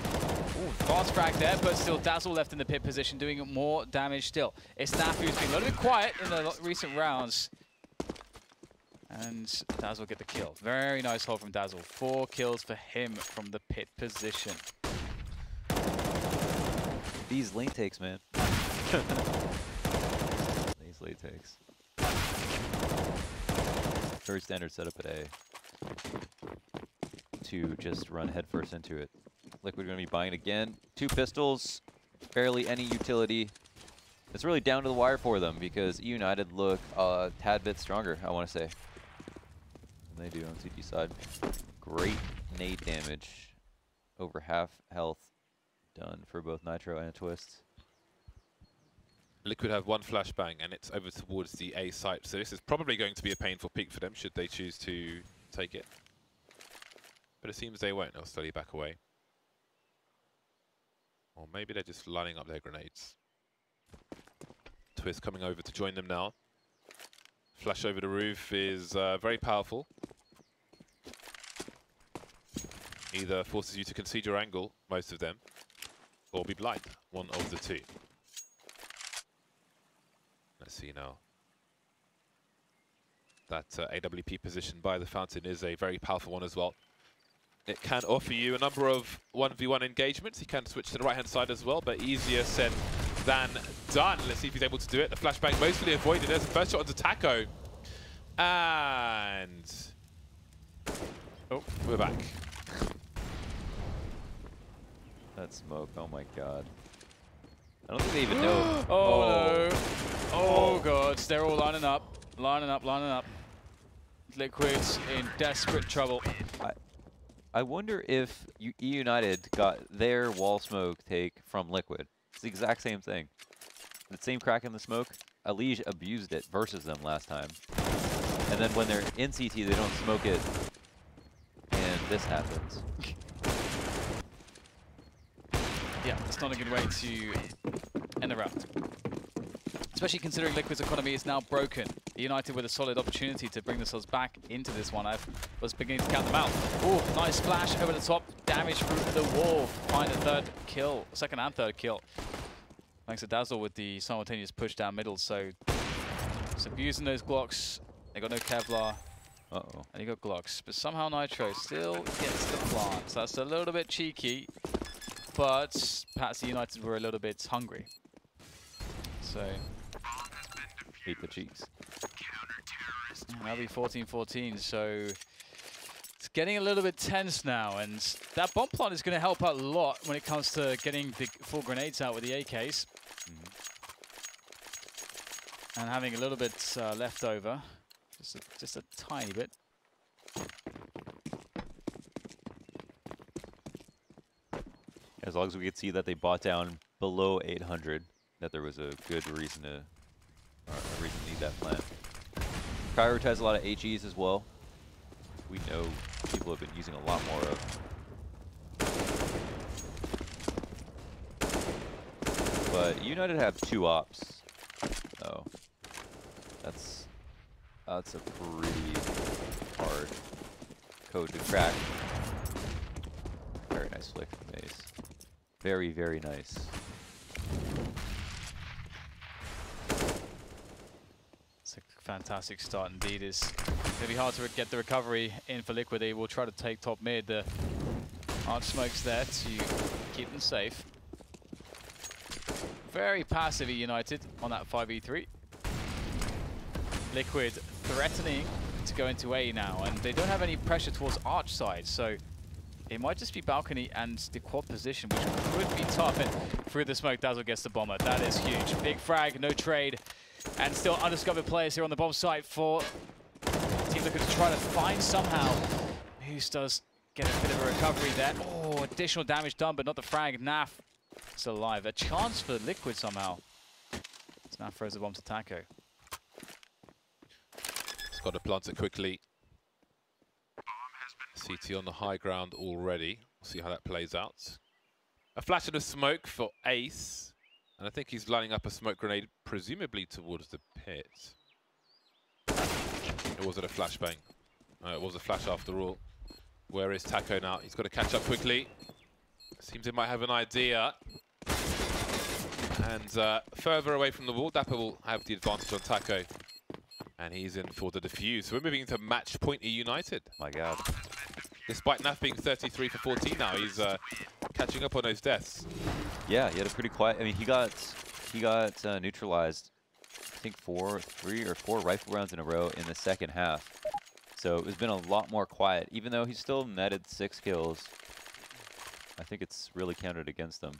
Ooh, fast frag there, but still Dazzle left in the pit position, doing more damage still. It's Snafu who's been a little bit quiet in the recent rounds. And Dazzle get the kill. Very nice hold from Dazzle. 4 kills for him from the pit position. These lane takes, man. These lane takes. Very standard setup at A. To just run headfirst into it. Liquid going to be buying again. 2 pistols, barely any utility. It's really down to the wire for them because eUnited look a tad bit stronger, I want to say. They do on CT side. Great nade damage. Over half health done for both Nitro and Twist. Liquid have one flashbang and it's over towards the A site, so this is probably going to be a painful peak for them should they choose to take it. But it seems they won't, they'll slowly back away. Or maybe they're just lining up their grenades. Twist coming over to join them now. Flash over the roof is very powerful. Either forces you to concede your angle, most of them, or be blind, one of the two. Let's see now. That AWP position by the fountain is a very powerful one as well. It can offer you a number of 1v1 engagements. He can switch to the right-hand side as well, but easier said than done. Let's see if he's able to do it. The flashbang mostly avoided. There's the first shot onto Taco. And... oh, we're back. That smoke, oh my god. I don't think they even know. Oh no. Oh god, they're all lining up. Lining up, lining up. Liquid's in desperate trouble. I wonder if eUnited got their wall smoke take from Liquid. It's the exact same thing. The same crack in the smoke. Alige abused it versus them last time. And then when they're in CT, they don't smoke it. And this happens. Yeah, it's not a good way to end the round. Especially considering Liquid's economy is now broken. United with a solid opportunity to bring themselves back into this one. I was beginning to count them out. Oh, nice splash over the top. Damage through the wall. Find a third kill. Second and third kill. Thanks to Dazzle with the simultaneous push down middle. So it's abusing those Glocks. They got no Kevlar. Uh-oh. And you got Glocks. But somehow Nitro still gets the plant. So that's a little bit cheeky. But perhaps the United were a little bit hungry. So... Beat the cheeks. that'll be 14-14, so it's getting a little bit tense now, and that bomb plant is going to help out a lot when it comes to getting the full grenades out with the AKs. And having a little bit left over, just a tiny bit. As long as we could see that they bought down below 800, that there was a good reason to need that plant. Prioritize a lot of HEs as well. We know people have been using a lot more of. But United have 2 ops. Oh, that's a pretty hard code to crack. Very nice flick from Ace. Very, very nice. Fantastic start indeed. It's going to be hard to get the recovery in for Liquid. They will try to take top mid. The arch smoke's there to keep them safe. Very passive United on that 5v3. Liquid threatening to go into A now, and they don't have any pressure towards arch side, so it might just be balcony and the quad position, which could be tough. And through the smoke, Dazzle gets the bomber. That is huge. Big frag, no trade. And still undiscovered players here on the bomb site for Team Liquid to try to find somehow. Moose does get a bit of a recovery there. Oh, additional damage done, but not the frag. Naf still alive. A chance for Liquid somehow. Naf throws the bomb to Taco. He's got to plant it quickly. CT on the high ground already. We'll see how that plays out. A flash of the smoke for Ace. And I think he's lining up a smoke grenade, presumably towards the pit. Or was it a flashbang? It was a flash after all. Where is Taco now? He's got to catch up quickly. Seems he might have an idea. And further away from the wall, Dapper will have the advantage on Taco. And he's in for the defuse. So we're moving into match point eUnited. My god. Despite Naf being 33 for 14 now, he's catching up on those deaths. Yeah, he had a pretty quiet. I mean, he got neutralized. I think 3 or 4 rifle rounds in a row in the second half. So it's been a lot more quiet, even though he's still netted 6 kills. I think it's really counted against them.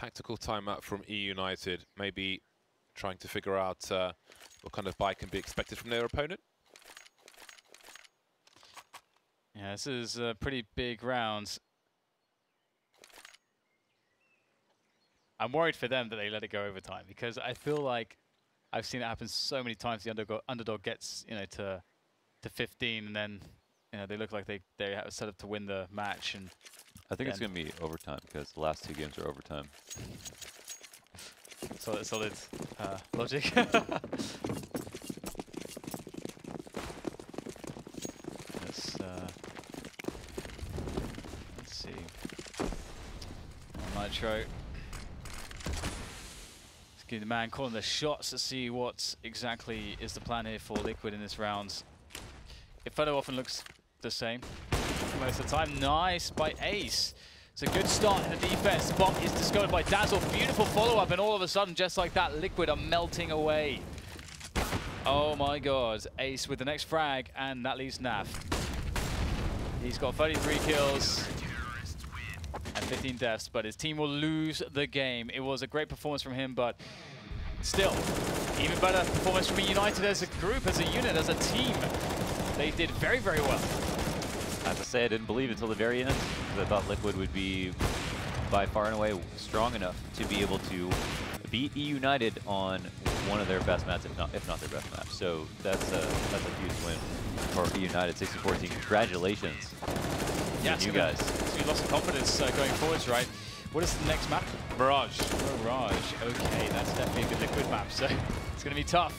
Tactical timeout from eUnited, maybe trying to figure out what kind of buy can be expected from their opponent. Yeah, this is a pretty big round. I'm worried for them that they let it go overtime, because I feel like I've seen it happen so many times. The underdog gets, you know, to 15, and then, you know, they look like they have set up to win the match. And I think it's going to be overtime, because the last 2 games are overtime. Solid logic. Let's see. Nitro. Let's give the man calling the shots to see what exactly is the plan here for Liquid in this round. Inferno often looks the same most of the time. Nice by Ace. It's a good start in the defense. Bomb is discovered by Dazzle. Beautiful follow-up, and all of a sudden, just like that, Liquid are melting away. Oh my god. Ace with the next frag, and that leaves Nav. He's got 33 kills and 15 deaths, but his team will lose the game. It was a great performance from him, but still, even better performance from eUnited as a group, as a unit, as a team. They did very, very well. I have to say, I didn't believe it until the very end, because I thought Liquid would be by far and away strong enough to be able to beat eUnited on one of their best maps, if not their best map. So that's a huge win for eUnited. 60-14. Congratulations. Yeah, you guys. So we lost some confidence going forwards, right? What is the next map? Mirage. Mirage. Okay, that's definitely a good Liquid map, so it's going to be tough.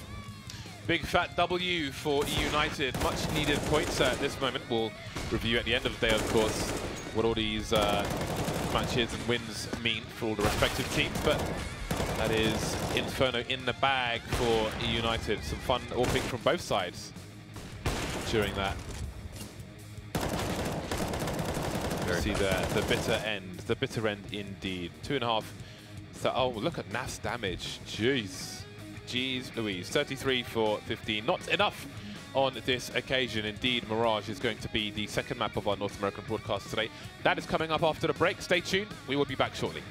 Big fat W for eUnited. Much needed points at this moment. We'll review at the end of the day, of course, what all these matches and wins mean for all the respective teams. But that is Inferno in the bag for eUnited. Some fun AWPing from both sides during that. See the bitter end indeed. 2.5. So, oh, look at Naf's damage. Jeez Louise. 33 for 15. Not enough on this occasion. Indeed, Mirage is going to be the second map of our North American broadcast today. That is coming up after the break. Stay tuned. We will be back shortly.